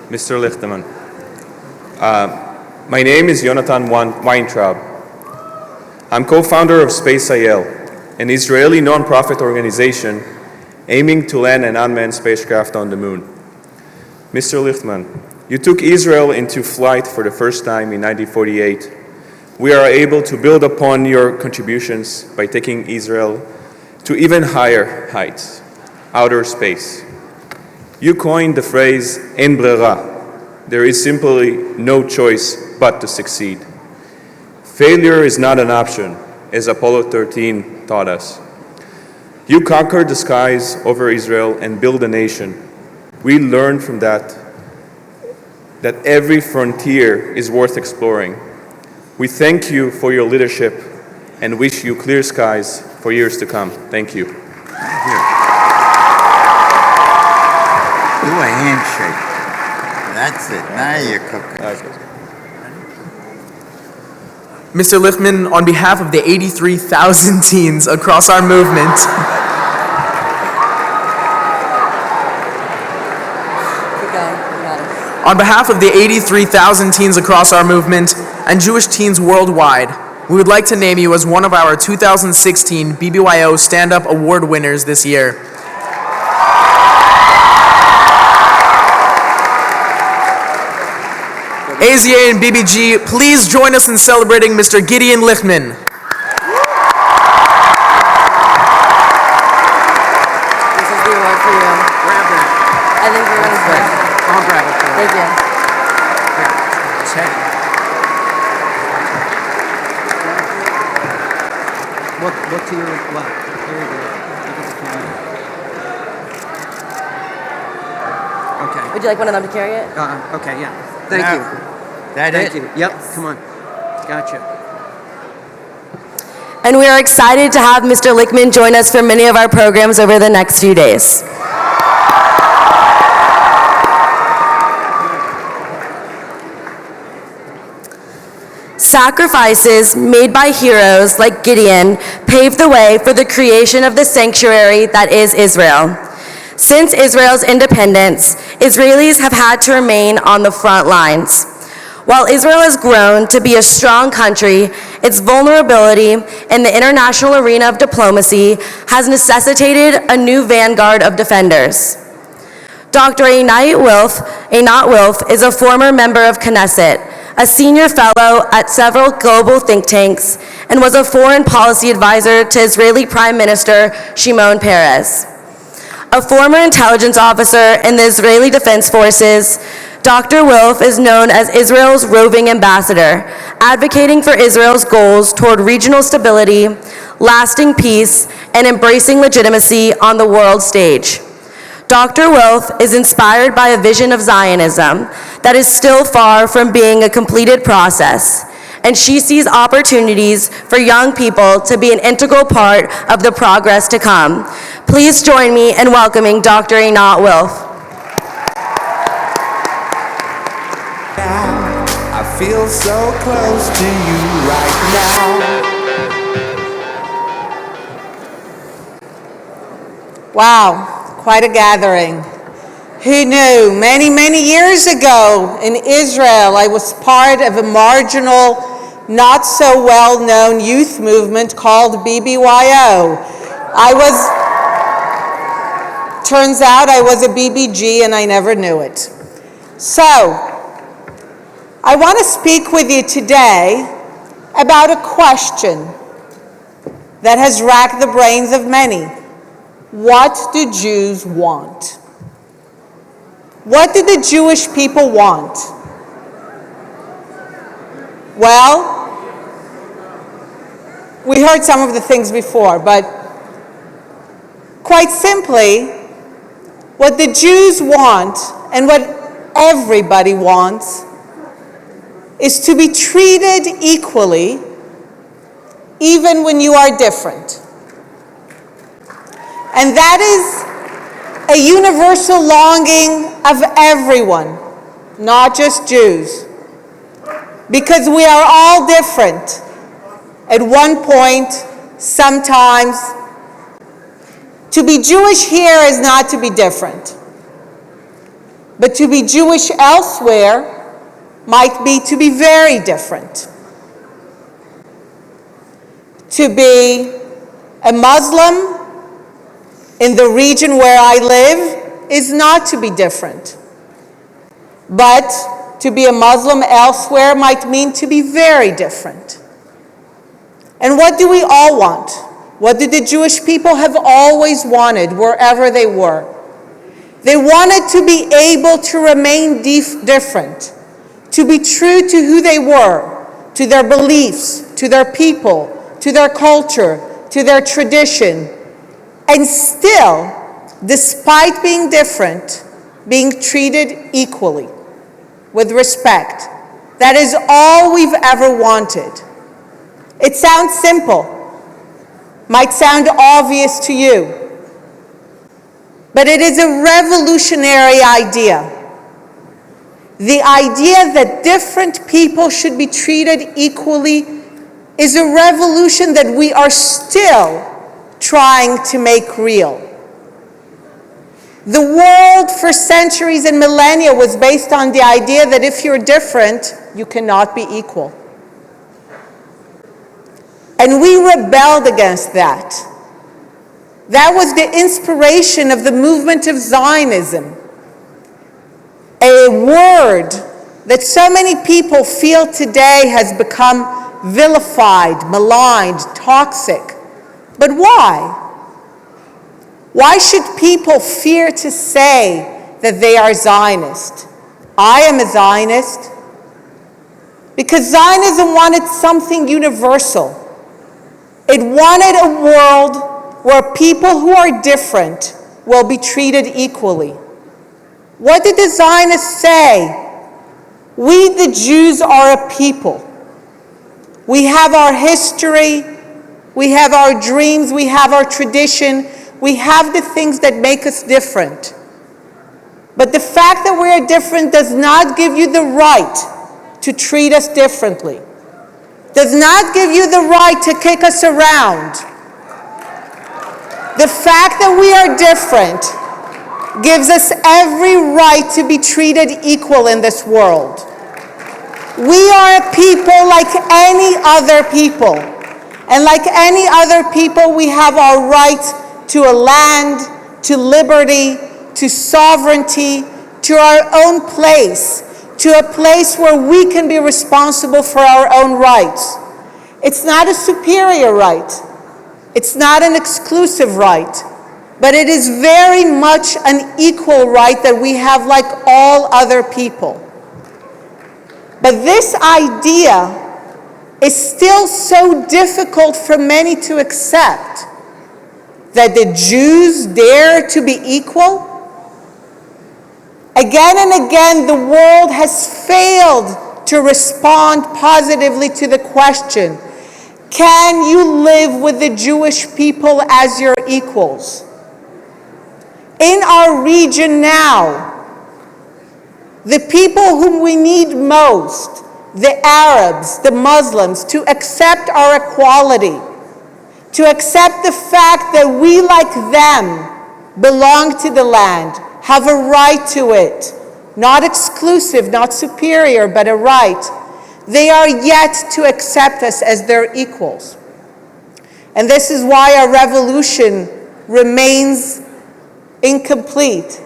Mr. Lichtman, my name is Jonathan Weintraub. I'm co-founder of Space IL, an Israeli non-profit organization aiming to land an unmanned spacecraft on the moon. Mr. Lichtman, you took Israel into flight for the first time in 1948. We are able to build upon your contributions by taking Israel to even higher heights. outer space. You coined the phrase "en brera." There is simply no choice but to succeed. Failure is not an option, as Apollo 13 taught us. You conquered the skies over Israel and built a nation. We learned from that every frontier is worth exploring. We thank you for your leadership and wish you clear skies for years to come. Thank you. Do a handshake. That's it. Now you're cooking. Mr. Lickman, on behalf of the 83,000 teens across our movement, on behalf of the 83,000 teens across our movement and Jewish teens worldwide, we would like to name you as one of our 2016 BBYO Stand-Up Award winners this year. AZA and BBG, please join us in celebrating Mr. Gideon Lickman. This is the award for you. Grab that. I think we're going to grab it. I'll grab it for you. Thank you. Here, it's heavy. Look to your left. There you go. Look at the camera. Okay. Would you like one of them to carry it? Okay, yeah. Thank you. Thank you. Yep, come on. Gotcha. And we are excited to have Mr. Lickman join us for many of our programs over the next few days. Sacrifices made by heroes like Gideon paved the way for the creation of the sanctuary that is Israel. Since Israel's independence, Israelis have had to remain on the front lines. While Israel has grown to be a strong country, its vulnerability in the international arena of diplomacy has necessitated a new vanguard of defenders. Dr. Einat Wilf is a former member of Knesset, a senior fellow at several global think tanks, and was a foreign policy advisor to Israeli Prime Minister Shimon Peres. A former intelligence officer in the Israeli Defense Forces, Dr. Wilf is known as Israel's roving ambassador, advocating for Israel's goals toward regional stability, lasting peace, and embracing legitimacy on the world stage. Dr. Wilf is inspired by a vision of Zionism that is still far from being a completed process, and she sees opportunities for young people to be an integral part of the progress to come. Please join me in welcoming Dr. Einat Wilf. I feel so close to you right now. Wow, quite a gathering. Who knew? Many, many years ago in Israel, I was part of a marginal, not so well-known youth movement called BBYO. Turns out I was a BBG and I never knew it. So, I want to speak with you today about a question that has racked the brains of many. What do Jews want? What do the Jewish people want? Well, we heard some of the things before, but quite simply, what the Jews want and what everybody wants is to be treated equally, even when you are different. And that is a universal longing of everyone, not just Jews, because we are all different. At one point, sometimes, to be Jewish here is not to be different, but to be Jewish elsewhere might be to be very different. To be a Muslim in the region where I live is not to be different. But to be a Muslim elsewhere might mean to be very different. And what do we all want? What did the Jewish people have always wanted wherever they were? They wanted to be able to remain different, to be true to who they were, to their beliefs, to their people, to their culture, to their tradition, and still, despite being different, being treated equally, with respect. That is all we've ever wanted. It sounds simple, might sound obvious to you, but it is a revolutionary idea. The idea that different people should be treated equally is a revolution that we are still trying to make real. The world for centuries and millennia was based on the idea that if you're different, you cannot be equal. And we rebelled against that. That was the inspiration of the movement of Zionism, a word that so many people feel today has become vilified, maligned, toxic. But why? Why should people fear to say that they are Zionist? I am a Zionist because Zionism wanted something universal. It wanted a world where people who are different will be treated equally. What did the Zionists say? We, the Jews, are a people. We have our history, we have our dreams, we have our tradition, we have the things that make us different. But the fact that we are different does not give you the right to treat us differently. Does not give you the right to kick us around. The fact that we are different gives us every right to be treated equal in this world. We are a people like any other people. And like any other people, we have our right to a land, to liberty, to sovereignty, to our own place, to a place where we can be responsible for our own rights. It's not a superior right. It's not an exclusive right, but it is very much an equal right that we have like all other people. But this idea is still so difficult for many to accept, that the Jews dare to be equal. Again and again, the world has failed to respond positively to the question, can you live with the Jewish people as your equals? In our region now, the people whom we need most, the Arabs, the Muslims, to accept our equality, to accept the fact that we, like them, belong to the land, have a right to it, not exclusive, not superior, but a right. They are yet to accept us as their equals. And this is why our revolution remains incomplete.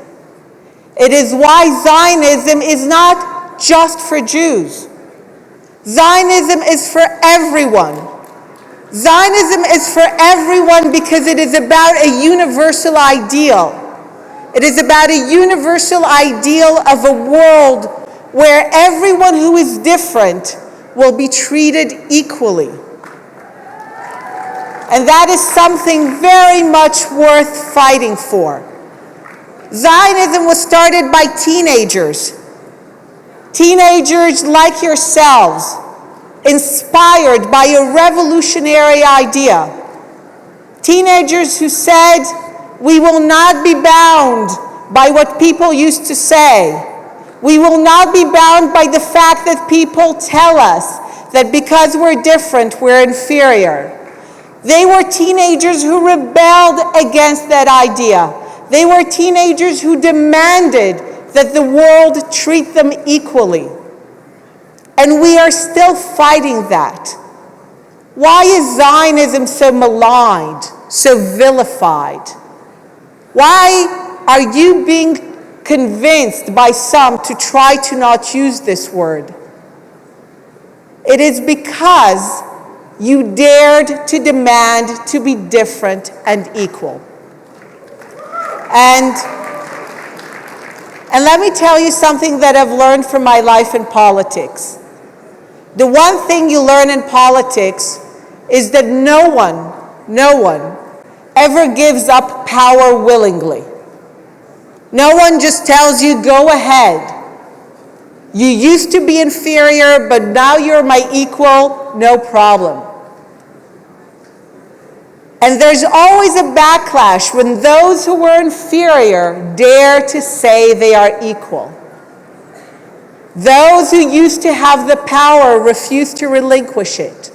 It is why Zionism is not just for Jews. Zionism is for everyone. Zionism is for everyone because it is about a universal ideal. It is about a universal ideal of a world where everyone who is different will be treated equally. And that is something very much worth fighting for. Zionism was started by teenagers. Teenagers like yourselves, inspired by a revolutionary idea. Teenagers who said, we will not be bound by what people used to say. We will not be bound by the fact that people tell us that because we're different, we're inferior. They were teenagers who rebelled against that idea. They were teenagers who demanded that the world treat them equally. And we are still fighting that. Why is Zionism so maligned, so vilified? Why are you being convinced by some to try to not use this word? It is because You dared to demand to be different and equal. And let me tell you something that I've learned from my life in politics. The one thing you learn in politics is that no one ever gives up power willingly. No one just tells you, go ahead. You used to be inferior, but now you're my equal, no problem. And there's always a backlash when those who were inferior dare to say they are equal. Those who used to have the power refuse to relinquish it.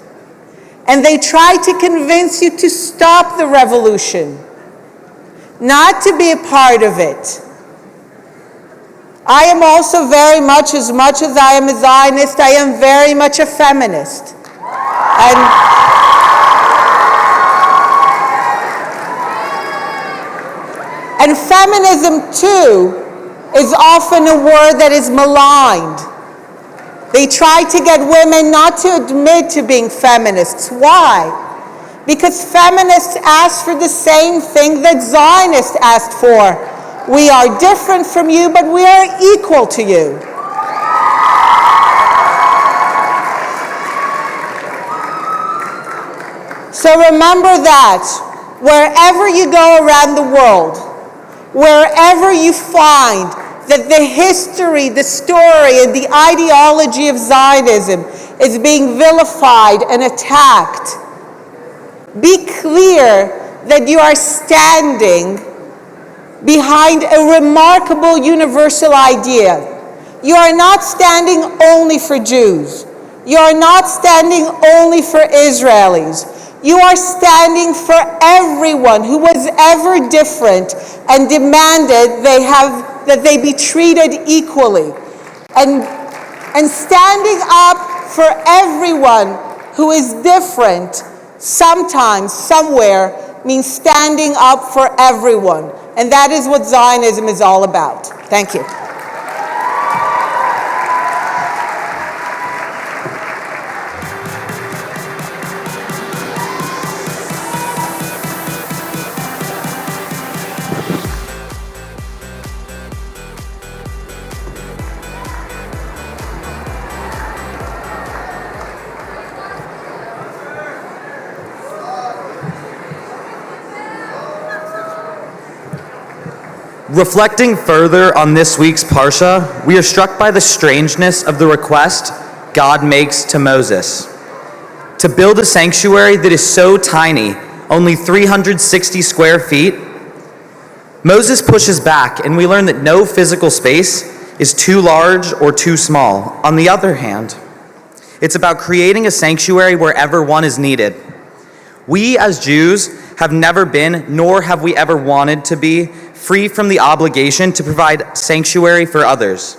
And they try to convince you to stop the revolution, not to be a part of it. I am also very much as I am a Zionist, I am very much a feminist. And feminism, too, is often a word that is maligned. They try to get women not to admit to being feminists. Why? Because feminists ask for the same thing that Zionists asked for. We are different from you, but we are equal to you. So remember that wherever you go around the world, wherever you find that the history, the story, and the ideology of Zionism is being vilified and attacked, be clear that you are standing behind a remarkable universal idea. You are not standing only for Jews. You are not standing only for Israelis. You are standing for everyone who was ever different and demanded that they be treated equally. And standing up for everyone who is different sometimes, somewhere, means standing up for everyone. And that is what Zionism is all about. Thank you. Reflecting further on this week's Parsha, we are struck by the strangeness of the request God makes to Moses to build a sanctuary that is so tiny, only 360 square feet. Moses pushes back, and we learn that no physical space is too large or too small. On the other hand, it's about creating a sanctuary wherever one is needed. We as Jews have never been, nor have we ever wanted to be, free from the obligation to provide sanctuary for others.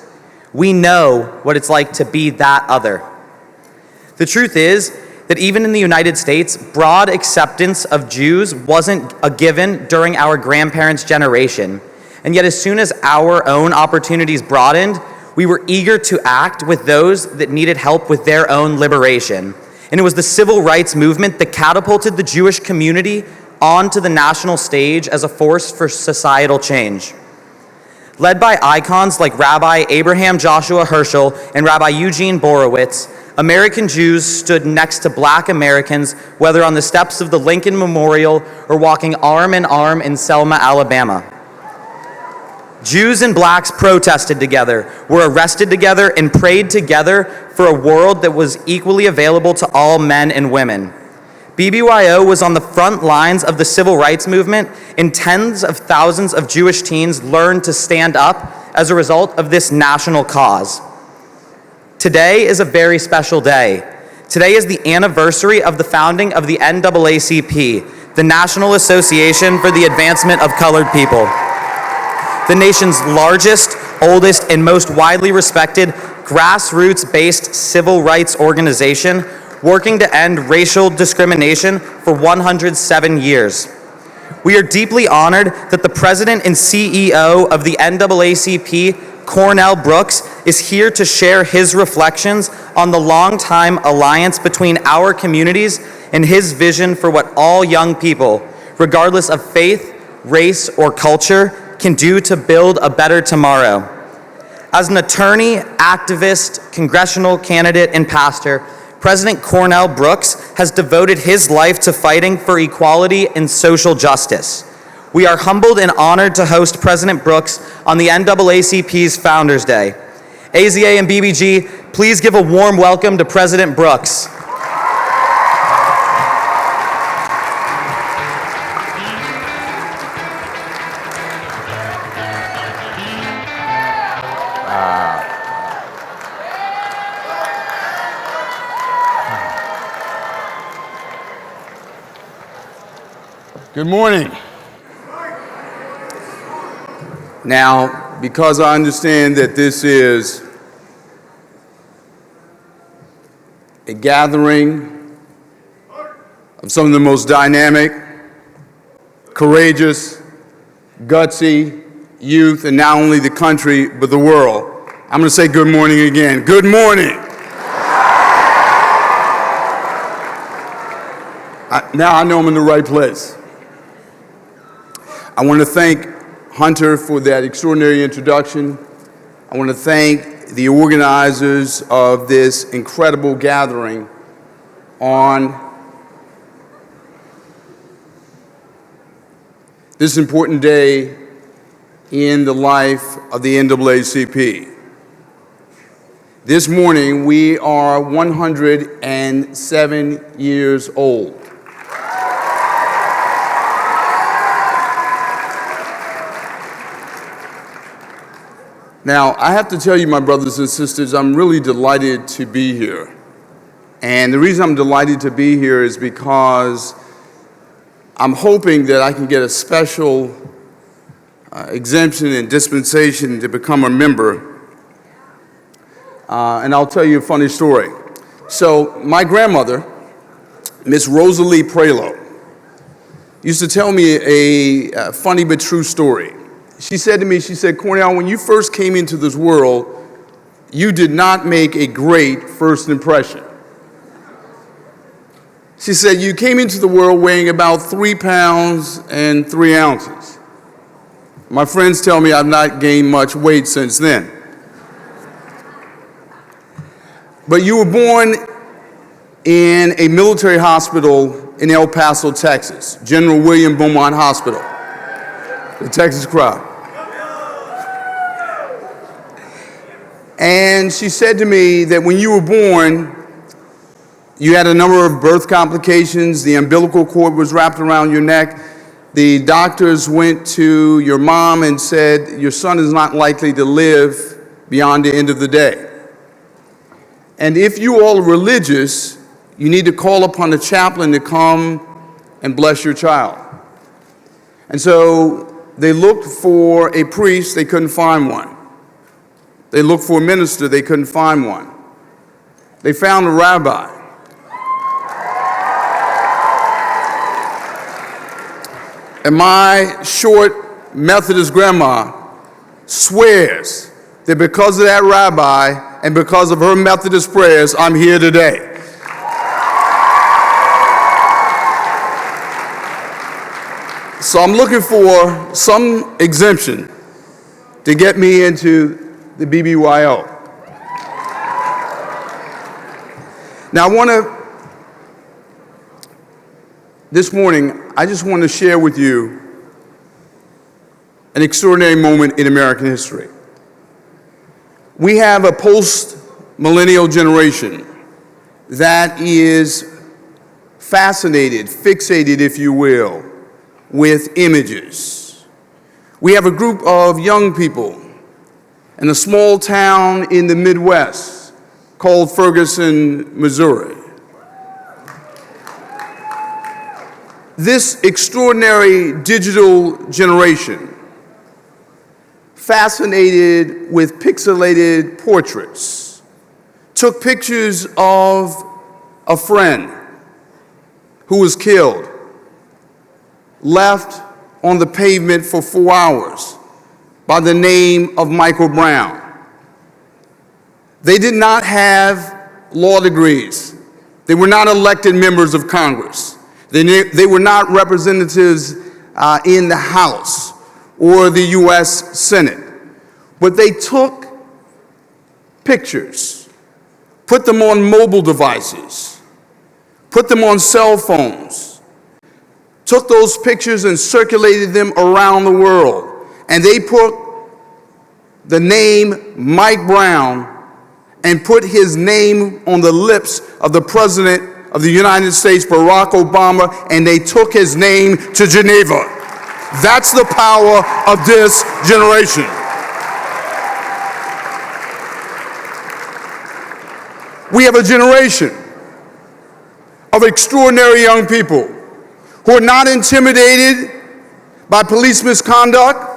We know what it's like to be that other. The truth is that even in the United States, broad acceptance of Jews wasn't a given during our grandparents' generation. And yet as soon as our own opportunities broadened, we were eager to act with those that needed help with their own liberation. And it was the civil rights movement that catapulted the Jewish community onto the national stage as a force for societal change. Led by icons like Rabbi Abraham Joshua Herschel and Rabbi Eugene Borowitz, American Jews stood next to Black Americans, whether on the steps of the Lincoln Memorial or walking arm in arm in Selma, Alabama. Jews and blacks protested together, were arrested together, and prayed together for a world that was equally available to all men and women. BBYO was on the front lines of the civil rights movement, and tens of thousands of Jewish teens learned to stand up as a result of this national cause. Today is a very special day. Today is the anniversary of the founding of the NAACP, the National Association for the Advancement of Colored People. The nation's largest, oldest, and most widely respected grassroots-based civil rights organization working to end racial discrimination for 107 years. We are deeply honored that the president and CEO of the NAACP Cornell Brooks, is here to share his reflections on the long-time alliance between our communities and his vision for what all young people, regardless of faith, race, or culture, can do to build a better tomorrow. As an attorney, activist, congressional candidate, and pastor, President Cornell Brooks has devoted his life to fighting for equality and social justice. We are humbled and honored to host President Brooks on the NAACP's Founders Day. AZA and BBG, please give a warm welcome to President Brooks. Good morning. Now, because I understand that this is a gathering of some of the most dynamic, courageous, gutsy youth in not only the country, but the world, I'm going to say good morning again. Good morning. Now I know I'm in the right place. I want to thank Hunter for that extraordinary introduction. I want to thank the organizers of this incredible gathering on this important day in the life of the NAACP. This morning, we are 107 years old. Now, I have to tell you, my brothers and sisters, I'm really delighted to be here. And the reason I'm delighted to be here is because I'm hoping that I can get a special exemption and dispensation to become a member. And I'll tell you a funny story. So my grandmother, Miss Rosalie Prelo, used to tell me a funny but true story. She said to me, she said, Cornell, when you first came into this world, you did not make a great first impression. She said, you came into the world weighing about 3 pounds and 3 ounces. My friends tell me I've not gained much weight since then. But you were born in a military hospital in El Paso, Texas, General William Beaumont Hospital, the Texas crowd. And she said to me that when you were born, you had a number of birth complications. The umbilical cord was wrapped around your neck. The doctors went to your mom and said, your son is not likely to live beyond the end of the day. And if you all are religious, you need to call upon the chaplain to come and bless your child. And so they looked for a priest, they couldn't find one. They looked for a minister, they couldn't find one. They found a rabbi. And my short Methodist grandma swears that because of that rabbi and because of her Methodist prayers, I'm here today. So I'm looking for some exemption to get me into the BBYO. Now this morning, I just want to share with you an extraordinary moment in American history. We have a post-millennial generation that is fascinated, fixated, if you will, with images. We have a group of young people in a small town in the Midwest called Ferguson, Missouri. This extraordinary digital generation, fascinated with pixelated portraits, took pictures of a friend who was killed, left on the pavement for 4 hours, by the name of Michael Brown. They did not have law degrees. They were not elected members of Congress. They were not representatives in the House or the U.S. Senate. But they took pictures, put them on mobile devices, put them on cell phones, took those pictures and circulated them around the world. And they put the name Mike Brown and put his name on the lips of the President of the United States, Barack Obama, and they took his name to Geneva. That's the power of this generation. We have a generation of extraordinary young people who are not intimidated by police misconduct,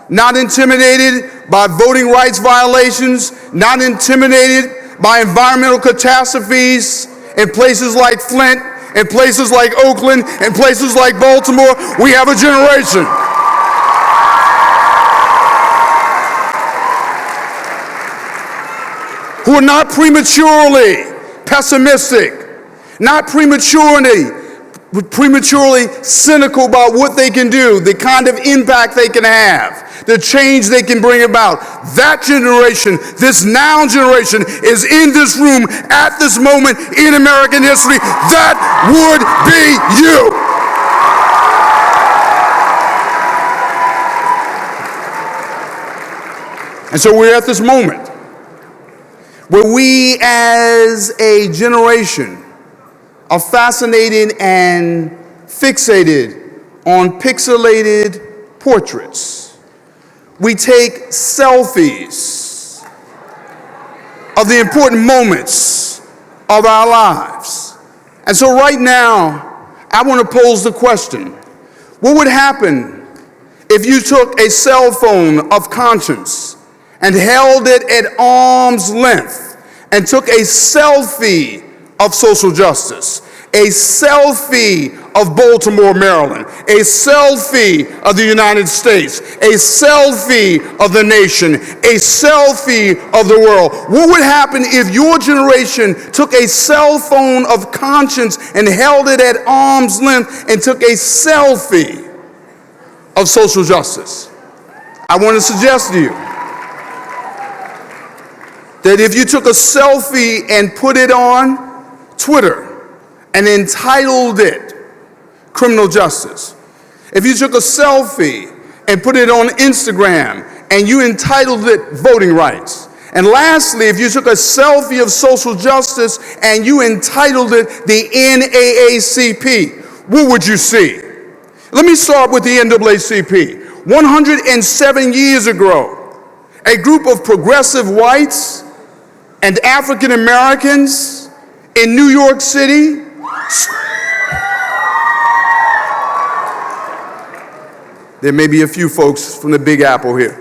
not intimidated by voting rights violations, not intimidated by environmental catastrophes in places like Flint, in places like Oakland, in places like Baltimore. We have a generation who are not prematurely pessimistic, not prematurely cynical about what they can do, the kind of impact they can have, the change they can bring about. That generation, this now generation, is in this room at this moment in American history. That would be you. And so we're at this moment where we as a generation are fascinated and fixated on pixelated portraits. We take selfies of the important moments of our lives. And so right now, I want to pose the question, what would happen if you took a cell phone of conscience and held it at arm's length and took a selfie of social justice, a selfie of Baltimore, Maryland, a selfie of the United States, a selfie of the nation, a selfie of the world? What would happen if your generation took a cell phone of conscience and held it at arm's length and took a selfie of social justice? I want to suggest to you that if you took a selfie and put it on Twitter and entitled it Criminal Justice, if you took a selfie and put it on Instagram and you entitled it Voting Rights, and lastly, if you took a selfie of social justice and you entitled it the NAACP, what would you see? Let me start with the NAACP. 107 years ago, a group of progressive whites and African Americans in New York City there may be a few folks from the Big Apple here.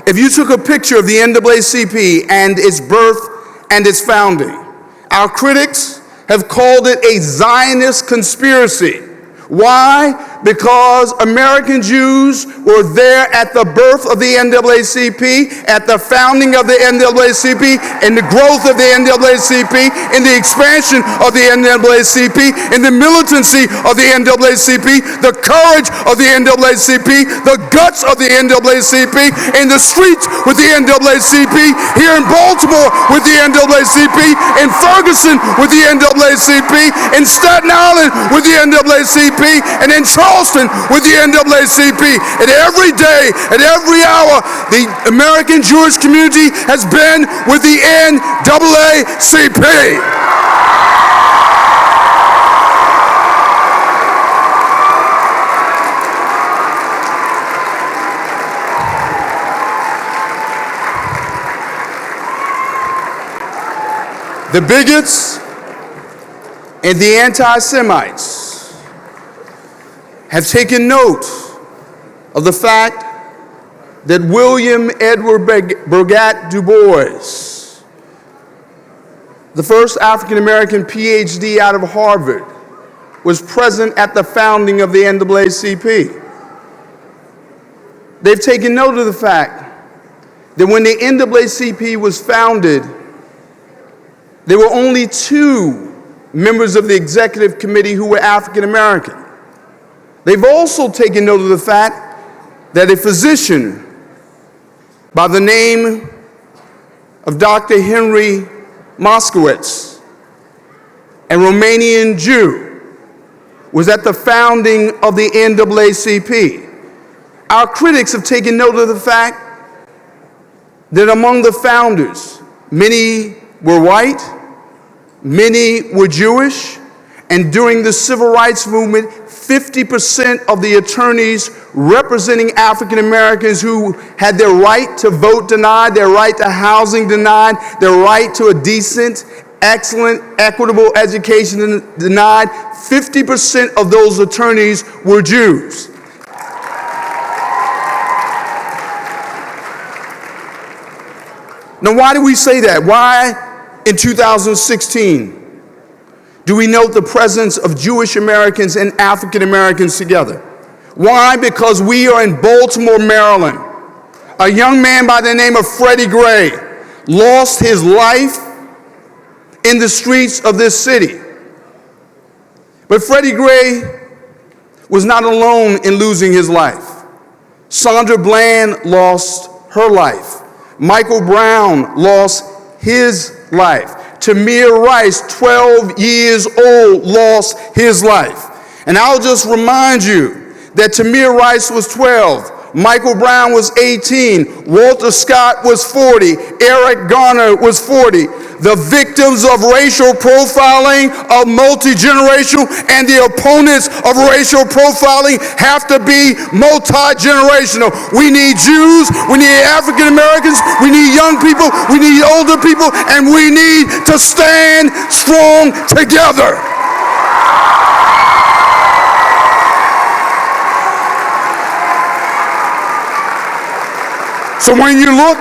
If you took a picture of the NAACP and its birth and its founding, our critics have called it a Zionist conspiracy. Why? Because American Jews were there at the birth of the NAACP, at the founding of the NAACP, and the growth of the NAACP, in the expansion of the NAACP, in the militancy of the NAACP, the courage of the NAACP, the guts of the NAACP, in the streets with the NAACP, here in Baltimore with the NAACP, in Ferguson with the NAACP, in Staten Island with the NAACP, and in Charleston with the NAACP. And every day, at every hour, the American Jewish community has been with the NAACP. The bigots and the anti-Semites have taken note of the fact that William Edward Burgat Du Bois, the first African-American PhD out of Harvard, was present at the founding of the NAACP. They've taken note of the fact that when the NAACP was founded, there were only 2 members of the executive committee who were African American. They've also taken note of the fact that a physician by the name of Dr. Henry Moskowitz, a Romanian Jew, was at the founding of the NAACP. Our critics have taken note of the fact that among the founders, many were white, many were Jewish, and during the civil rights movement, 50% of the attorneys representing African Americans who had their right to vote denied, their right to housing denied, their right to a decent, excellent, equitable education denied, 50% of those attorneys were Jews. Now, why do we say that? Why in 2016 do we note the presence of Jewish Americans and African Americans together? Why? Because we are in Baltimore, Maryland. A young man by the name of Freddie Gray lost his life in the streets of this city. But Freddie Gray was not alone in losing his life. Sandra Bland lost her life. Michael Brown lost his life. Tamir Rice, 12 years old, lost his life. And I'll just remind you that Tamir Rice was 12, Michael Brown was 18, Walter Scott was 40, Eric Garner was 40. The victims of racial profiling, of multi-generational, and the opponents of racial profiling have to be multi-generational. We need Jews, we need African Americans, we need young people, we need older people, and we need to stand strong together. So when you look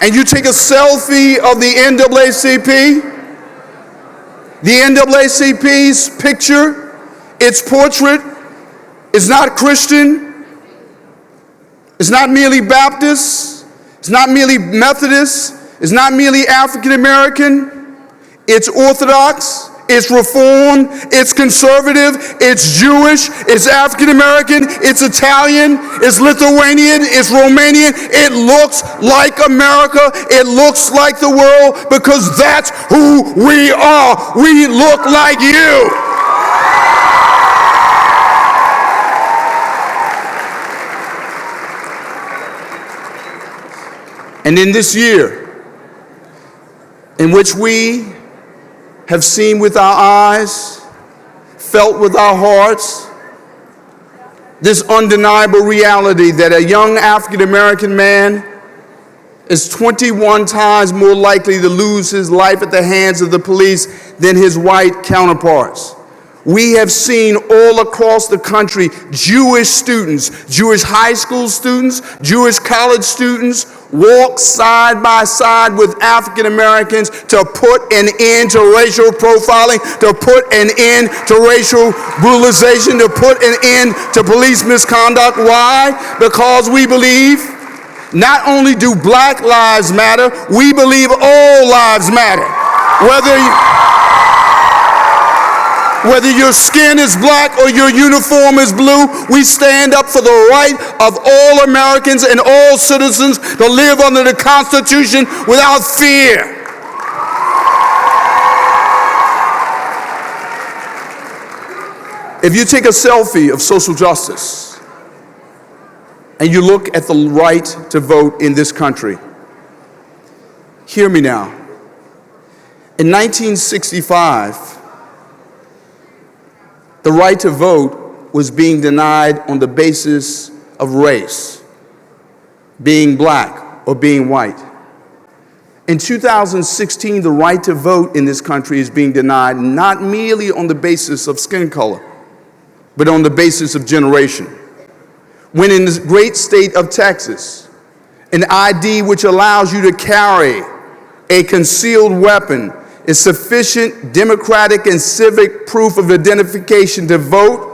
and you take a selfie of the NAACP's picture, its portrait, is not Christian, it's not merely Baptist, it's not merely Methodist, it's not merely African American, it's Orthodox, it's Reformed, it's conservative, it's Jewish, it's African American, it's Italian, it's Lithuanian, it's Romanian. It looks like America, it looks like the world, because that's who we are. We look like you. And in this year, in which we have seen with our eyes, felt with our hearts, this undeniable reality that a young African American man is 21 times more likely to lose his life at the hands of the police than his white counterparts. We have seen all across the country Jewish students, Jewish high school students, Jewish college students walk side by side with African Americans to put an end to racial profiling, to put an end to racial brutalization, to put an end to police misconduct. Why? Because we believe not only do black lives matter, we believe all lives matter. Whether your skin is black or your uniform is blue, we stand up for the right of all Americans and all citizens to live under the Constitution without fear. If you take a selfie of social justice and you look at the right to vote in this country, hear me now. In 1965, the right to vote was being denied on the basis of race, being black or being white. In 2016, the right to vote in this country is being denied not merely on the basis of skin color, but on the basis of generation. When in the great state of Texas, an ID which allows you to carry a concealed weapon is sufficient democratic and civic proof of identification to vote,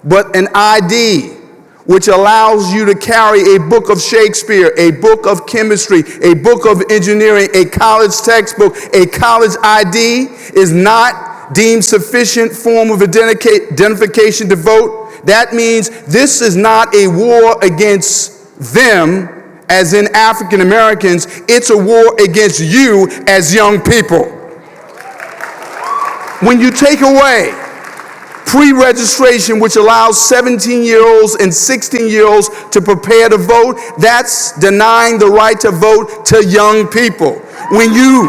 but an ID which allows you to carry a book of Shakespeare, a book of chemistry, a book of engineering, a college textbook, a college ID is not deemed sufficient form of identification to vote. That means this is not a war against them, as in African Americans, it's a war against you as young people. When you take away pre-registration, which allows 17-year-olds and 16-year-olds to prepare to vote, that's denying the right to vote to young people. When you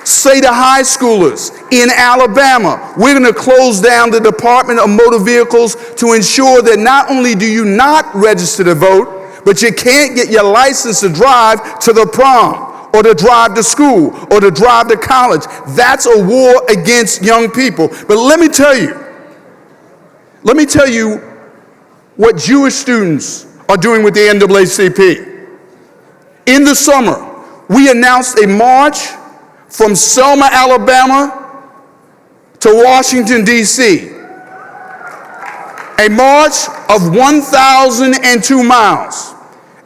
say to high schoolers in Alabama, we're going to close down the Department of Motor Vehicles to ensure that not only do you not register to vote, but you can't get your license to drive to the prom, or to drive to school, or to drive to college. That's a war against young people. But let me tell you what Jewish students are doing with the NAACP. In the summer, we announced a march from Selma, Alabama to Washington, D.C. A march of 1,002 miles.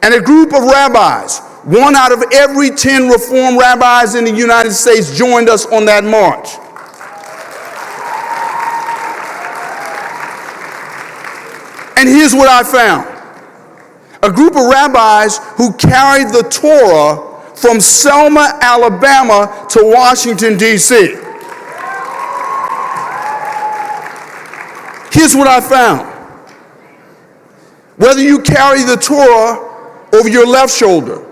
And a group of rabbis, 1 out of every 10 Reform rabbis in the United States, joined us on that march. And here's what I found. A group of rabbis who carried the Torah from Selma, Alabama to Washington, D.C. Here's what I found. Whether you carry the Torah over your left shoulder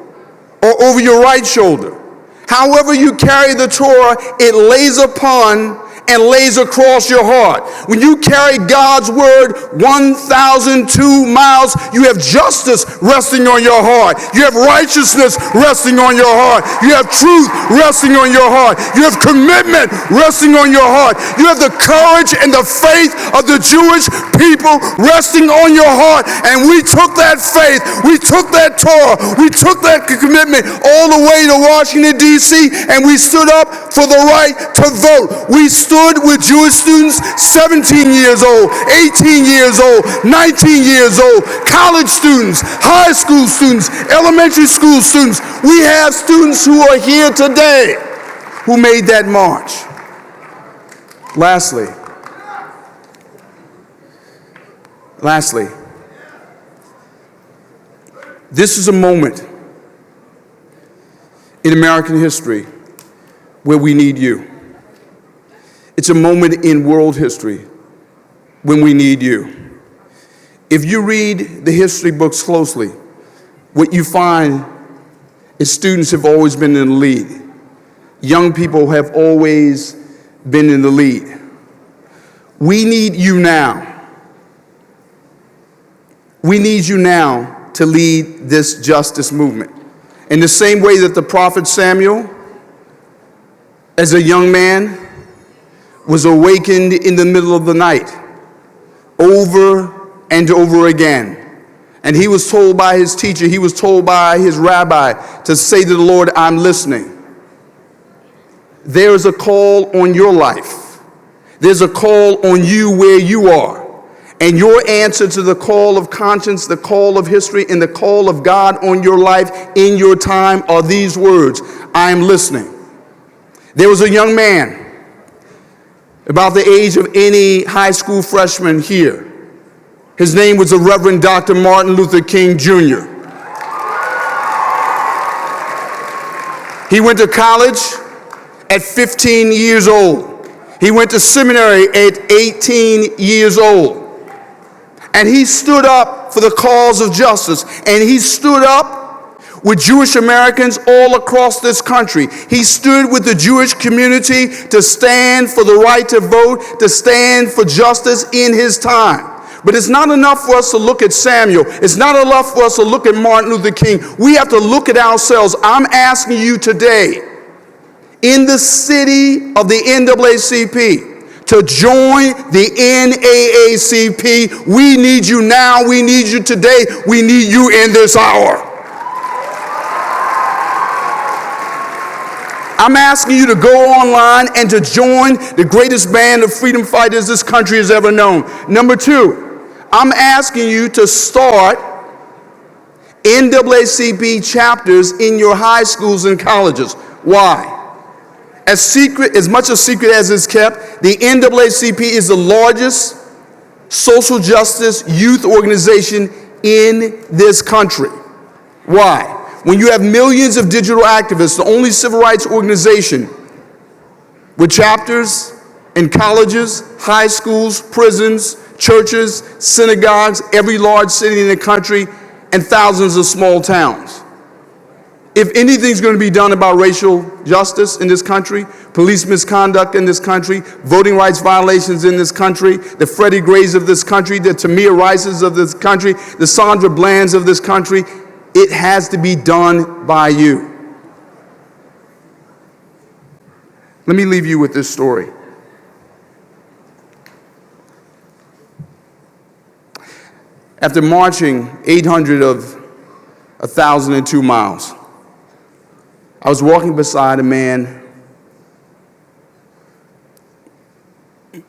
or over your right shoulder, however you carry the Torah, it lays upon and lays across your heart. When you carry God's word 1,002 miles, you have justice resting on your heart. You have righteousness resting on your heart. You have truth resting on your heart. You have commitment resting on your heart. You have the courage and the faith of the Jewish people resting on your heart. And we took that faith, we took that Torah, we took that commitment all the way to Washington, D.C., and we stood up for the right to vote. We stood with Jewish students 17 years old, 18 years old, 19 years old, college students, high school students, elementary school students. We have students who are here today who made that march. Lastly, this is a moment in American history where we need you. It's a moment in world history when we need you. If you read the history books closely, what you find is students have always been in the lead. Young people have always been in the lead. We need you now. We need you now to lead this justice movement. In the same way that the prophet Samuel, as a young man, was awakened in the middle of the night over and over again. And he was told by his teacher, he was told by his rabbi to say to the Lord, I'm listening. There is a call on your life. There's a call on you where you are. And your answer to the call of conscience, the call of history, and the call of God on your life in your time are these words, I am listening. There was a young man about the age of any high school freshman here. His name was the Reverend Dr. Martin Luther King Jr. He went to college at 15 years old. He went to seminary at 18 years old. And he stood up for the cause of justice. And he stood up with Jewish Americans all across this country. He stood with the Jewish community to stand for the right to vote, to stand for justice in his time. But it's not enough for us to look at Samuel. It's not enough for us to look at Martin Luther King. We have to look at ourselves. I'm asking you today, in the city of the NAACP, to join the NAACP. We need you now. We need you today. We need you I'm asking you to go online and to join the greatest band of freedom fighters this country has ever known. Number two, I'm asking you to start NAACP chapters in your high schools and colleges. Why? As much a secret as it's kept, the NAACP is the largest social justice youth organization in this country. Why? When you have millions of digital activists, the only civil rights organization with chapters in colleges, high schools, prisons, churches, synagogues, every large city in the country, and thousands of small towns. If anything's going to be done about racial justice in this country, police misconduct in this country, voting rights violations in this country, the Freddie Grays of this country, the Tamir Rices of this country, the Sandra Blands of this country, it has to be done by you. Let me leave you with this story. After marching 800 of 1,002 miles, I was walking beside a man who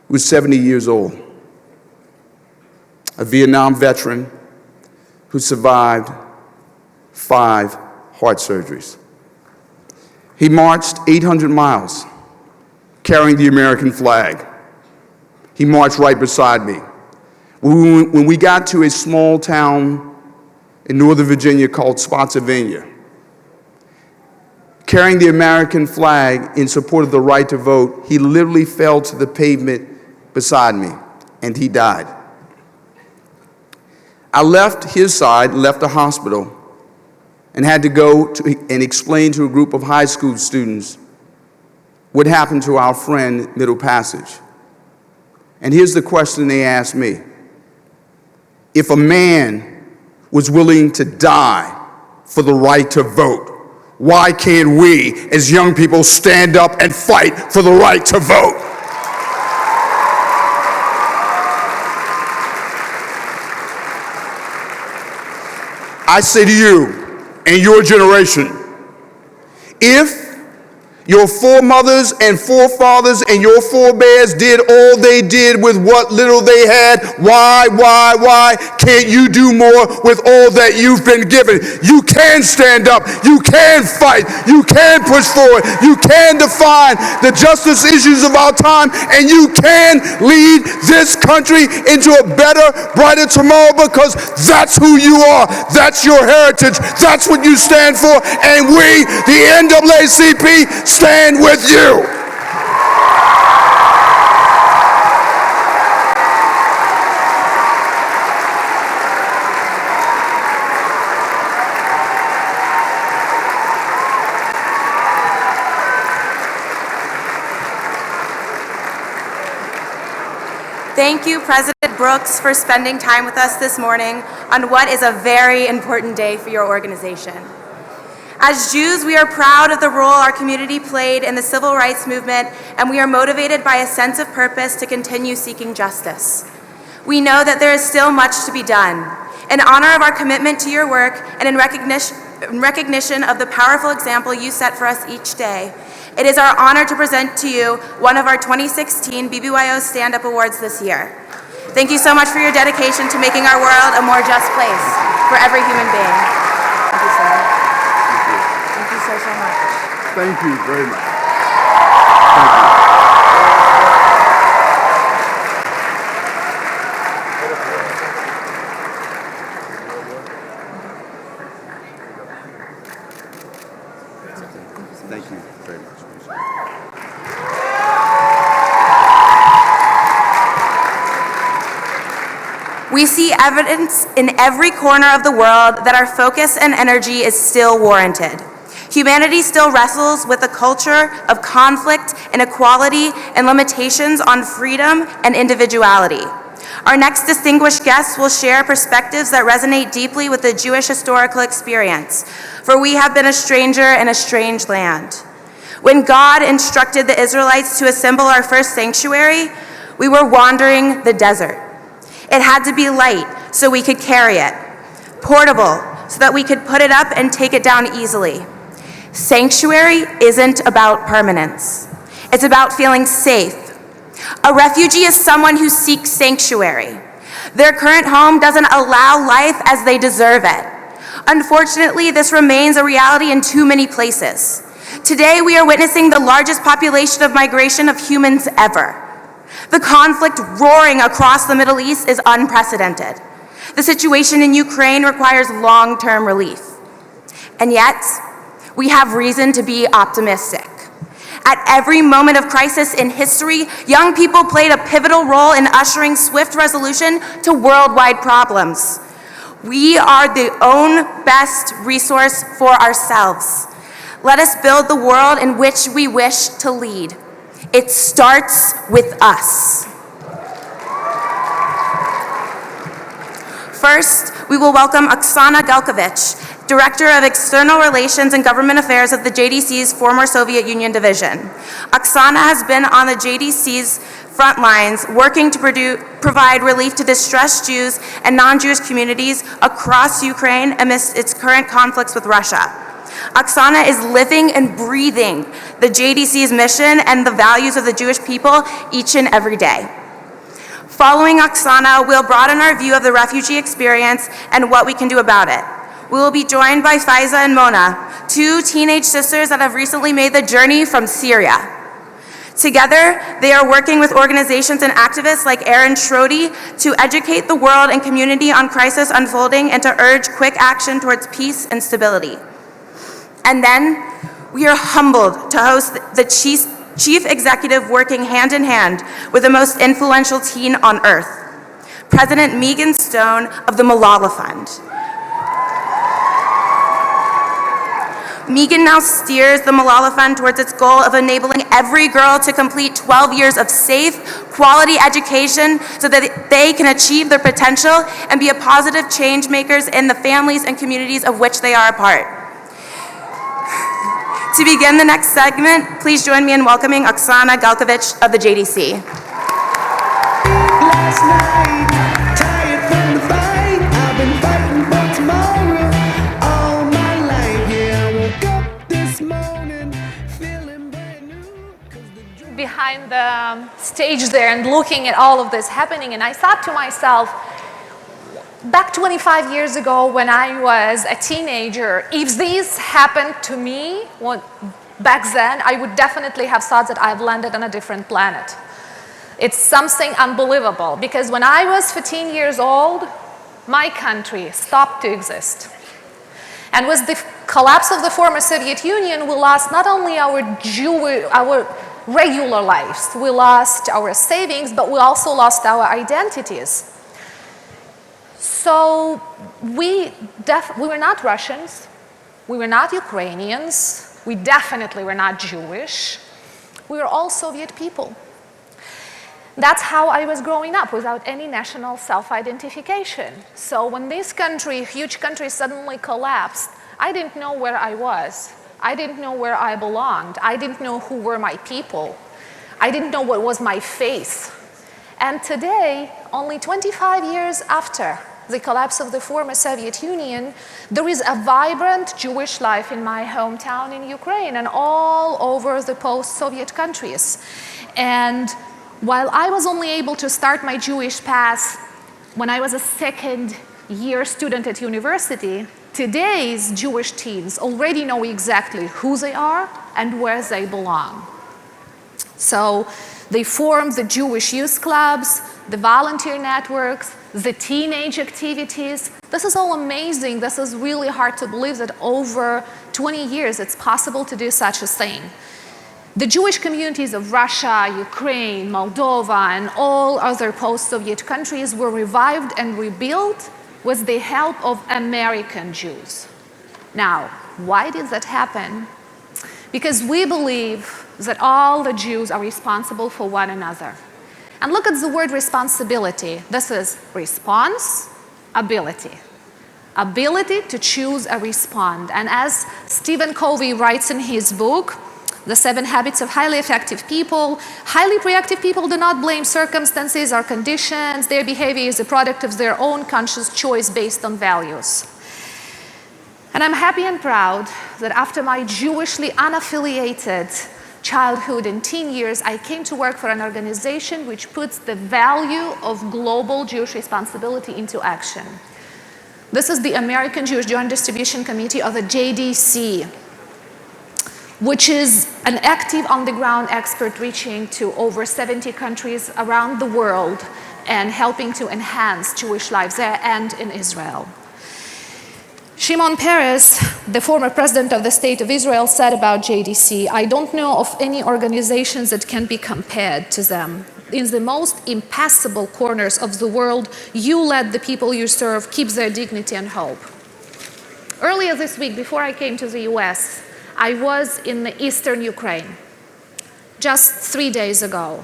was 70 years old, a Vietnam veteran who survived 5 heart surgeries. He marched 800 miles carrying the American flag. He marched right beside me. When we got to a small town in Northern Virginia called Spotsylvania, carrying the American flag in support of the right to vote, he literally fell to the pavement beside me, and he died. I left his side, left the hospital, and had to go and explain to a group of high school students what happened to our friend Middle Passage. And here's the question they asked me. If a man was willing to die for the right to vote, why can't we, as young people, stand up and fight for the right to vote? I say to you and your generation, if your foremothers and forefathers and your forebears did all they did with what little they had, why can't you do more with all that you've been given? You can stand up, you can fight, you can push forward, you can define the justice issues of our time, and you can lead this country into a better, brighter tomorrow, because that's who you are, that's your heritage, that's what you stand for, and we, the NAACP, stand with you. Thank you, President Brooks, for spending time with us this morning on what is a very important day for your organization. As Jews, we are proud of the role our community played in the civil rights movement, and we are motivated by a sense of purpose to continue seeking justice. We know that there is still much to be done. In honor of our commitment to your work and in recognition of the powerful example you set for us each day, it is our honor to present to you one of our 2016 BBYO Stand-Up Awards this year. Thank you so much for your dedication to making our world a more just place for every human being. Thank you, sir. Thank you so much. Thank you very much. Thank you very much. We see evidence in every corner of the world that our focus and energy is still warranted. Humanity still wrestles with a culture of conflict, inequality, and limitations on freedom and individuality. Our next distinguished guests will share perspectives that resonate deeply with the Jewish historical experience, for we have been a stranger in a strange land. When God instructed the Israelites to assemble our first sanctuary, we were wandering the desert. It had to be light so we could carry it, portable so that we could put it up and take it down easily, Sanctuary isn't about permanence. It's about feeling safe. A refugee is someone who seeks sanctuary. Their current home doesn't allow life as they deserve it. Unfortunately, this remains a reality in too many places. Today, we are witnessing the largest population of migration of humans ever. The conflict roaring across the Middle East is unprecedented. The situation in Ukraine requires long-term relief. And yet, we have reason to be optimistic. At every moment of crisis in history, young people played a pivotal role in ushering swift resolution to worldwide problems. We are the own best resource for ourselves. Let us build the world in which we wish to lead. It starts with us. First, we will welcome Oksana Galkovich, Director of External Relations and Government Affairs of the JDC's former Soviet Union division. Oksana has been on the JDC's front lines working to provide relief to distressed Jews and non-Jewish communities across Ukraine amidst its current conflicts with Russia. Oksana is living and breathing the JDC's mission and the values of the Jewish people each and every day. Following Oksana, we'll broaden our view of the refugee experience and what we can do about it. We will be joined by Faiza and Mona, two teenage sisters that have recently made the journey from Syria. Together, they are working with organizations and activists like Aaron Schrody to educate the world and community on crisis unfolding and to urge quick action towards peace and stability. And then, we are humbled to host the chief executive working hand in hand with the most influential teen on earth, President Megan Stone of the Malala Fund. Megan now steers the Malala Fund towards its goal of enabling every girl to complete 12 years of safe, quality education so that they can achieve their potential and be a positive change makers in the families and communities of which they are a part. To begin the next segment, please join me in welcoming Oksana Galkovich of the JDC. Last night, tired from the fight, I've been fighting for tomorrow all my life. Yeah, I woke up this morning feeling brand new. Behind the stage there and looking at all of this happening, and I thought to myself, back 25 years ago when I was a teenager, if this happened to me back then, I would definitely have thought that I've landed on a different planet. It's something unbelievable, because when I was 15 years old, my country stopped to exist. And with the collapse of the former Soviet Union, we lost not only our regular lives, we lost our savings, but we also lost our identities. So we were not Russians, we were not Ukrainians, we definitely were not Jewish, we were all Soviet people. That's how I was growing up, without any national self-identification. So when this country, huge country, suddenly collapsed, I didn't know where I was. I didn't know where I belonged. I didn't know who were my people. I didn't know what was my faith. And today, only 25 years after the collapse of the former Soviet Union, there is a vibrant Jewish life in my hometown in Ukraine and all over the post-Soviet countries. And while I was only able to start my Jewish path when I was a second-year student at university, today's Jewish teens already know exactly who they are and where they belong. So they formed the Jewish youth clubs, the volunteer networks, the teenage activities. This is all amazing. This is really hard to believe that over 20 years it's possible to do such a thing. The Jewish communities of Russia, Ukraine, Moldova, and all other post-Soviet countries were revived and rebuilt with the help of American Jews. Now, why did that happen? Because we believe that all the Jews are responsible for one another. And look at the word responsibility. This is response, ability. Ability to choose and respond. And as Stephen Covey writes in his book, The 7 Habits of Highly Effective People, highly proactive people do not blame circumstances or conditions. Their behavior is a product of their own conscious choice based on values. And I'm happy and proud that after my Jewishly unaffiliated childhood and teen years, I came to work for an organization which puts the value of global Jewish responsibility into action. This is the American Jewish Joint Distribution Committee, or the JDC, which is an active on-the-ground expert reaching to over 70 countries around the world and helping to enhance Jewish lives there and in Israel. Shimon Peres, the former president of the State of Israel, said about JDC, "I don't know of any organizations that can be compared to them. In the most impassable corners of the world, you let the people you serve keep their dignity and hope." Earlier this week, before I came to the US, I was in the eastern Ukraine, just 3 days ago.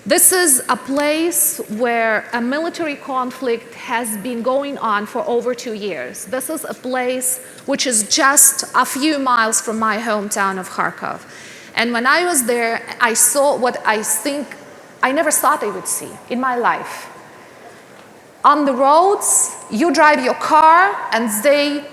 This is a place where a military conflict has been going on for over 2 years. This is a place which is just a few miles from my hometown of Kharkov. And when I was there, I saw what I think I never thought I would see in my life. On the roads, you drive your car and they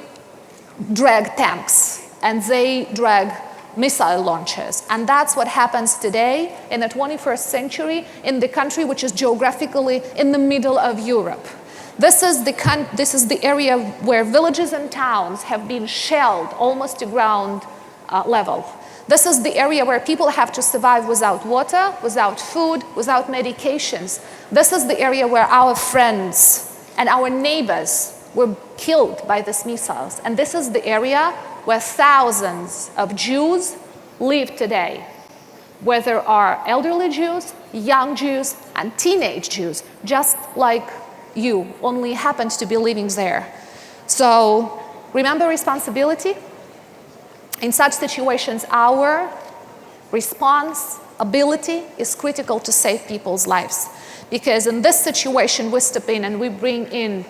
drag tanks and they drag missile launchers. And that's what happens today in the 21st century in the country which is geographically in the middle of Europe. This is the area where villages and towns have been shelled almost to ground level. This is the area where people have to survive without water, without food, without medications. This is the area where our friends and our neighbors were killed by these missiles. And this is the area where thousands of Jews live today, where there are elderly Jews, young Jews, and teenage Jews, just like you, only happens to be living there. So remember responsibility. In such situations, our response ability is critical to save people's lives. Because in this situation, we step in and we bring in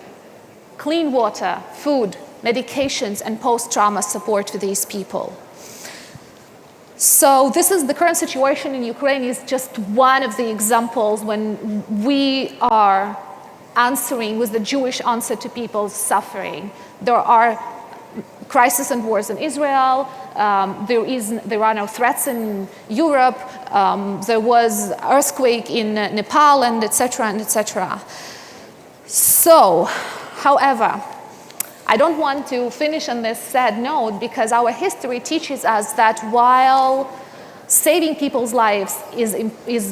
clean water, food, medications, and post-trauma support to these people. So this is the current situation in Ukraine is just one of the examples when we are answering with the Jewish answer to people's suffering. There are crises and wars in Israel. There are no threats in Europe. There was earthquake in Nepal, and etc. and etc. So, however, I don't want to finish on this sad note because our history teaches us that while saving people's lives is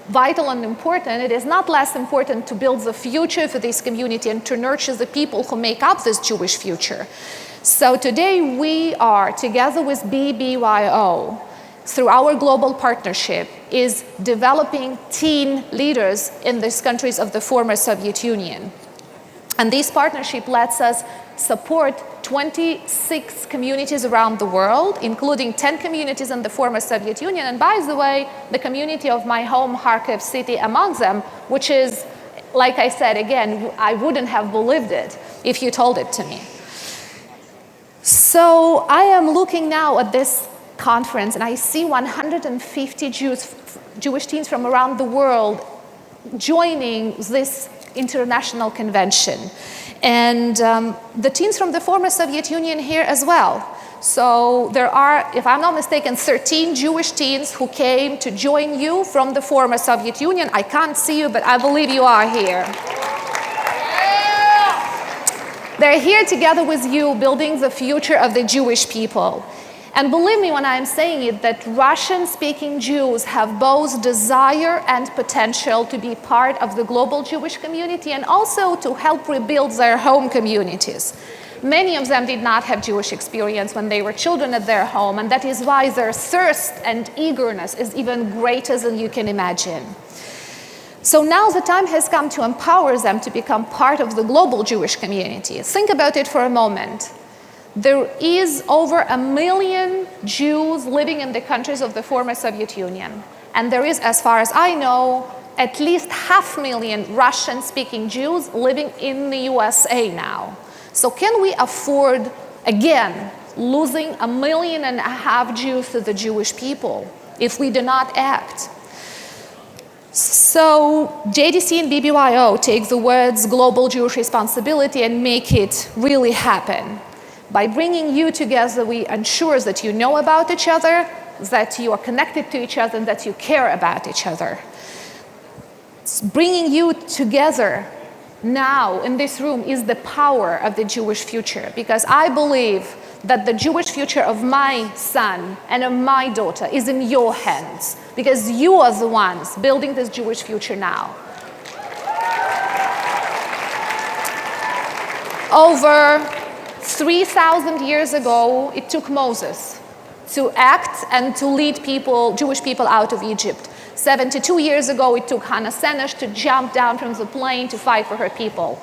vital and important, it is not less important to build the future for this community and to nurture the people who make up this Jewish future. So today we are, together with BBYO, through our global partnership, is developing teen leaders in these countries of the former Soviet Union. And this partnership lets us support 26 communities around the world, including 10 communities in the former Soviet Union. And by the way, the community of my home, Kharkiv city, among them, which is, like I said, again, I wouldn't have believed it if you told it to me. So I am looking now at this conference, and I see 150 Jewish teens from around the world joining this international convention. And the teens from the former Soviet Union here as well. So there are, if I'm not mistaken, 13 Jewish teens who came to join you from the former Soviet Union. I can't see you, but I believe you are here. They're here together with you, building the future of the Jewish people. And believe me when I'm saying it, that Russian-speaking Jews have both desire and potential to be part of the global Jewish community and also to help rebuild their home communities. Many of them did not have Jewish experience when they were children at their home, and that is why their thirst and eagerness is even greater than you can imagine. So now the time has come to empower them to become part of the global Jewish community. Think about it for a moment. There is over 1 million Jews living in the countries of the former Soviet Union. And there is, as far as I know, at least 500,000 Russian-speaking Jews living in the USA now. So can we afford, again, losing 1.5 million Jews to the Jewish people if we do not act? So JDC and BBYO take the words global Jewish responsibility and make it really happen. By bringing you together, we ensure that you know about each other, that you are connected to each other, and that you care about each other. Bringing you together now in this room is the power of the Jewish future, because I believe that the Jewish future of my son and of my daughter is in your hands, because you are the ones building this Jewish future now. Over 3,000 years ago, it took Moses to act and to lead Jewish people out of Egypt. 72 years ago, it took Hannah Senesh to jump down from the plane to fight for her people.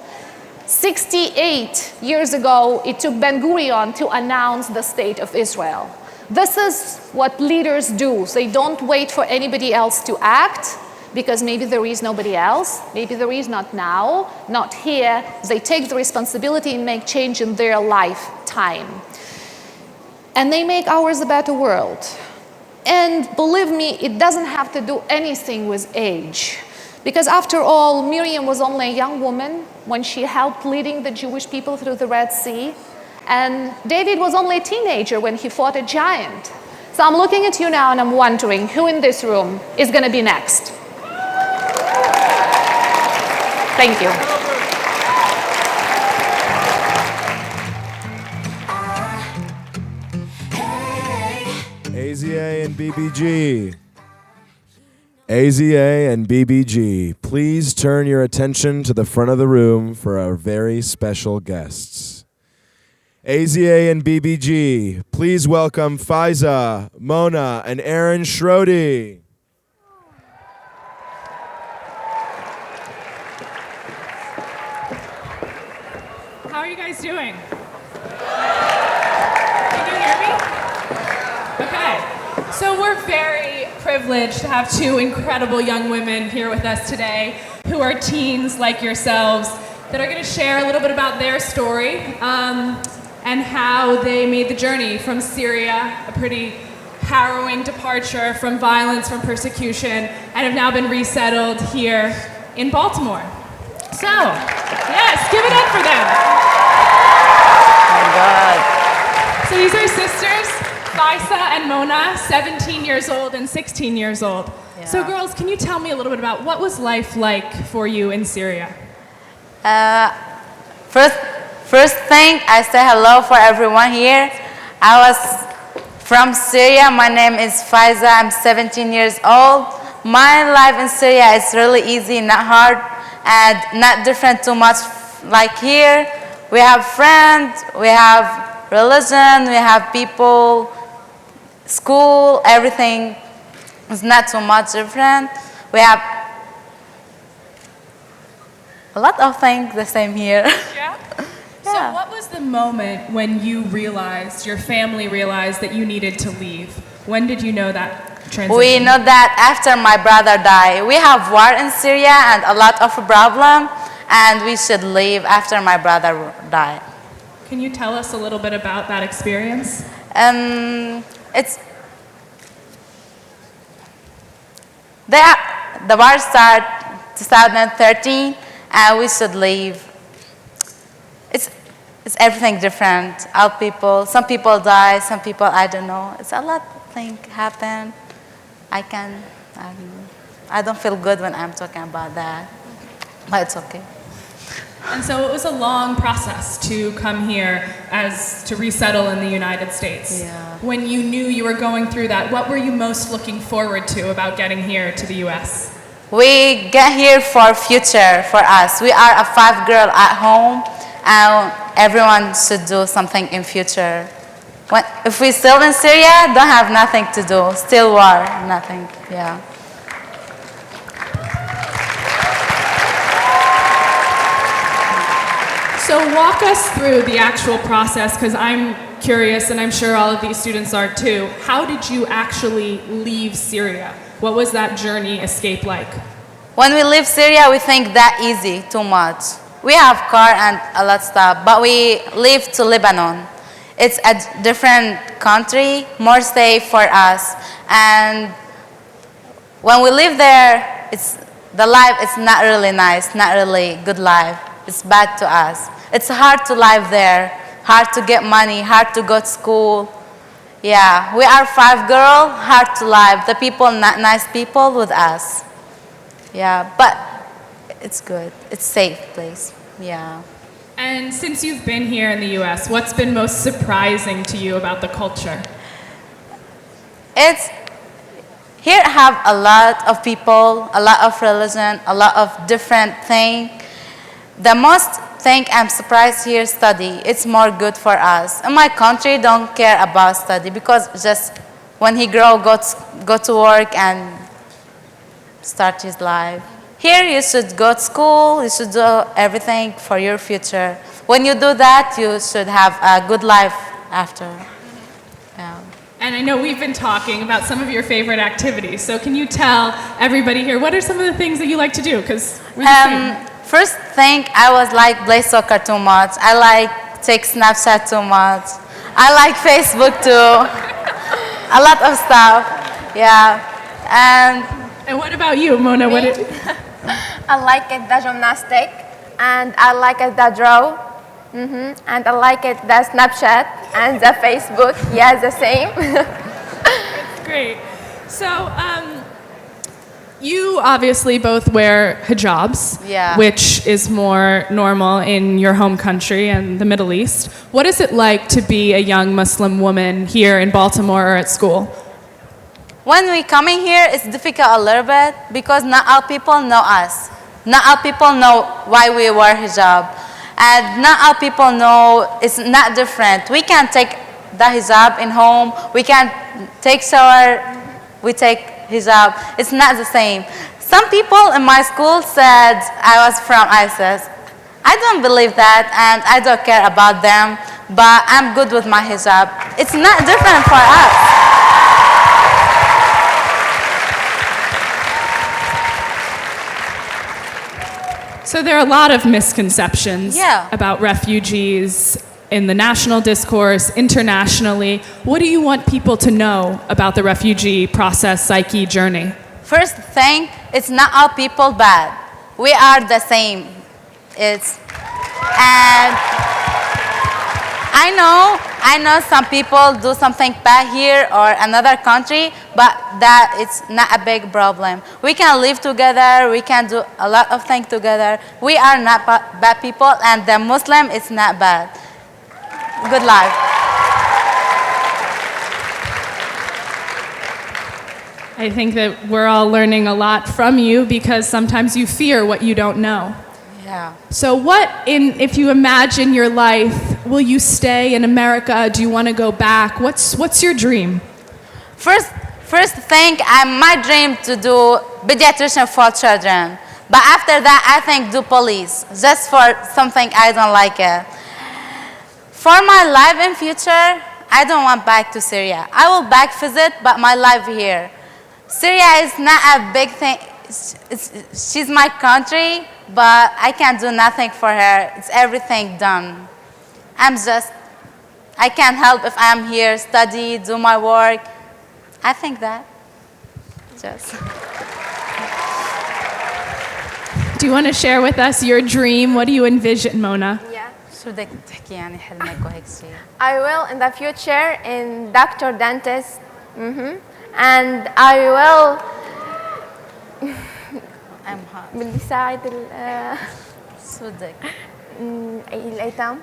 68 years ago, it took Ben Gurion to announce the state of Israel. This is what leaders do. They don't wait for anybody else to act, because maybe there is nobody else, maybe there is not now, not here. They take the responsibility and make change in their lifetime. And they make ours a better world. And believe me, it doesn't have to do anything with age. Because after all, Miriam was only a young woman when she helped leading the Jewish people through the Red Sea. And David was only a teenager when he fought a giant. So I'm looking at you now and I'm wondering who in this room is going to be next. Thank you. AZA and BBG. AZA and BBG, please turn your attention to the front of the room for our very special guests. AZA and BBG, please welcome Faiza, Mona, and Aaron Schrody. How are you guys doing? Can you hear me? Okay. So we're very privileged to have two incredible young women here with us today who are teens like yourselves that are going to share a little bit about their story and how they made the journey from Syria, a pretty harrowing departure from violence, from persecution, and have now been resettled here in Baltimore. So, yes, give it up for them. Oh my God. So these are sisters, Faisa and Mona, 17 years old and 16 years old. Yeah. So girls, can you tell me a little bit about what was life like for you in Syria? First thing, I say hello for everyone here. I was from Syria. My name is Faiza. I'm 17 years old. My life in Syria is really easy, not hard, and not different too much like here. We have friends, we have religion, we have people, school, everything is not too much different. We have a lot of things the same here. Yeah? So what was the moment when you realized, your family realized that you needed to leave? When did you know that transition? We know that after my brother died. We have war in Syria and a lot of problem, and we should leave after my brother died. Can you tell us a little bit about that experience? The war started 2013, and we should leave. It's everything different. Our people, some people die, some people I don't know. It's a lot of things happen. I don't feel good when I'm talking about that, but it's okay. And so it was a long process to come here to resettle in the United States. Yeah. When you knew you were going through that, what were you most looking forward to about getting here to the US? We get here for future for us. We are a 5 girl at home, and everyone should do something in future. If we still in Syria, don't have nothing to do. Still war, nothing. Yeah. So walk us through the actual process, because I'm curious, and I'm sure all of these students are too. How did you actually leave Syria? What was that journey escape like? When we leave Syria, we think that easy, too much. We have car and a lot of stuff, but we live to Lebanon. It's a different country, more safe for us. And when we live there, the life is not really nice, not really good life. It's bad to us. It's hard to live there, hard to get money, hard to go to school. Yeah, we are 5 girls, hard to live. The people, not nice people with us. Yeah, but it's good. It's safe place. Yeah. And since you've been here in the U.S., what's been most surprising to you about the culture? It's here have a lot of people, a lot of religion, a lot of different things. The most thing I'm surprised here study. It's more good for us. In my country, don't care about study because just when he grow, go to work and start his life. Here you should go to school, you should do everything for your future. When you do that, you should have a good life after. Yeah. And I know we've been talking about some of your favorite activities, so can you tell everybody here, what are some of the things that you like to do? Because first thing, I was like play soccer too much. I like take Snapchat too much. I like Facebook too. A lot of stuff, yeah. And what about you, Mona? I like it, the gymnastic, and I like it, the draw, and I like it, the Snapchat and the Facebook. Yeah, the same. That's great. So, you obviously both wear hijabs, Yeah. which is more normal in your home country and the Middle East. What is it like to be a young Muslim woman here in Baltimore or at school? When we coming here, it's difficult a little bit because not all people know us. Not all people know why we wear hijab. And not all people know it's not different. We can take the hijab in home. We can take shower. We take hijab. It's not the same. Some people in my school said I was from ISIS. I don't believe that and I don't care about them, but I'm good with my hijab. It's not different for us. So there are a lot of misconceptions Yeah. about refugees in the national discourse, internationally. What do you want people to know about the refugee process, psyche, journey? First thing, it's not all people bad. We are the same. And I know some people do something bad here or another country, but that it's not a big problem. We can live together, we can do a lot of things together. We are not bad people and the Muslim is not bad. Good life. I think that we're all learning a lot from you because sometimes you fear what you don't know. Yeah. So if you imagine your life, will you stay in America? Do you want to go back? What's your dream? First thing, my dream to do pediatrician for children. But after that, I think do police, just for something I don't like it. For my life in future, I don't want back to Syria. I will back visit, but my life here. Syria is not a big thing. She's my country, but I can't do nothing for her. It's everything done. I can't help if I'm here, study, do my work. I think that. Do you want to share with us your dream? What do you envision, Mona? Yeah. شو بدك تحكي يعني حلمك وهيك شيء؟ I will in the future in doctor dentist, and I will. I'm hot. بدي ساعد شو بدك؟ الأيتام.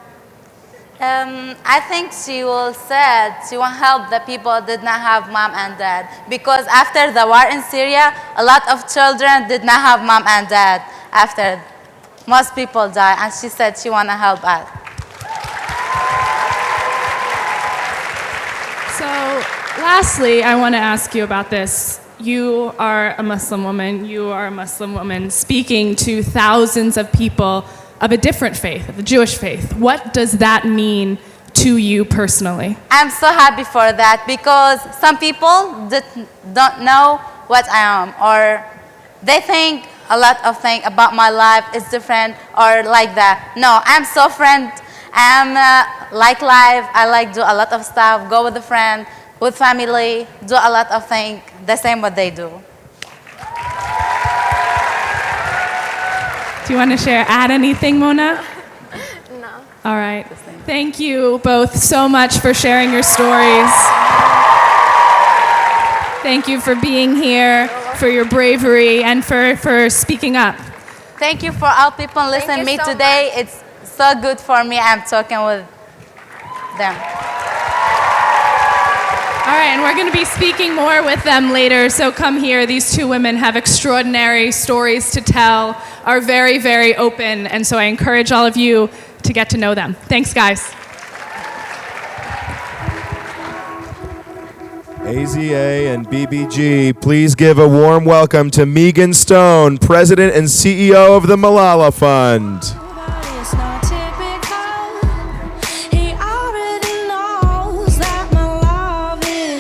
I think she will help the people who did not have mom and dad, because after the war in Syria, a lot of children did not have mom and dad. After most people died, and she said she want to help us. So, lastly, I want to ask you about this. You are a Muslim woman. You are a Muslim woman speaking to thousands of people of a different faith, of the Jewish faith. What does that mean to you personally? I'm so happy for that, because some people don't know what I am, or they think a lot of things about my life is different or like that. No, I'm so friend. I'm like life. I like do a lot of stuff, go with a friend, with family, do a lot of things, the same what they do. Do you want to add anything, Mona? No. All right. Thank you both so much for sharing your stories. Thank you for being here, for your bravery, and for speaking up. Thank you for all people listening to me today. It's so good for me. I'm talking with them. All right, and we're going to be speaking more with them later, so come here. These two women have extraordinary stories to tell, are very, very open, and so I encourage all of you to get to know them. Thanks, guys. AZA and BBG, please give a warm welcome to Megan Stone, President and CEO of the Malala Fund.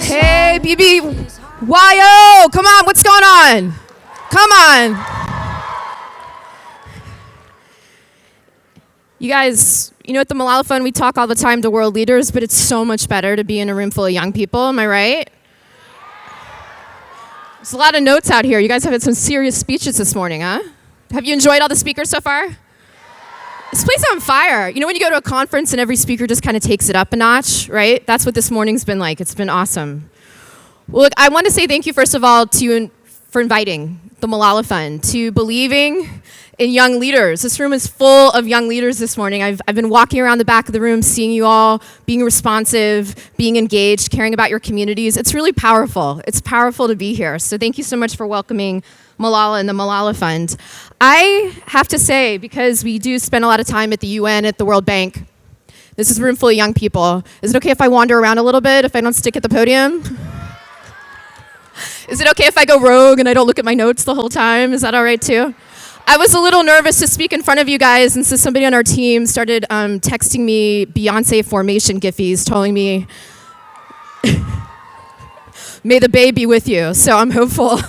Hey, BBYO, come on, what's going on? Come on. You guys, you know, at the Malala Fund, we talk all the time to world leaders, but it's so much better to be in a room full of young people, am I right? There's a lot of notes out here. You guys have had some serious speeches this morning, huh? Have you enjoyed all the speakers so far? This place is on fire. You know when you go to a conference and every speaker just kind of takes it up a notch, right? That's what this morning's been like. It's been awesome. Well, look, I want to say thank you, first of all, for inviting the Malala Fund, to believing in young leaders. This room is full of young leaders this morning. I've been walking around the back of the room, seeing you all being responsive, being engaged, caring about your communities. It's really powerful. It's powerful to be here. So thank you so much for welcoming Malala and the Malala Fund. I have to say, because we do spend a lot of time at the UN, at the World Bank, this is a room full of young people. Is it okay if I wander around a little bit, if I don't stick at the podium? Is it okay if I go rogue and I don't look at my notes the whole time? Is that all right too? I was a little nervous to speak in front of you guys, and so somebody on our team started texting me Beyonce formation giffies, telling me, may the babe be with you. So I'm hopeful,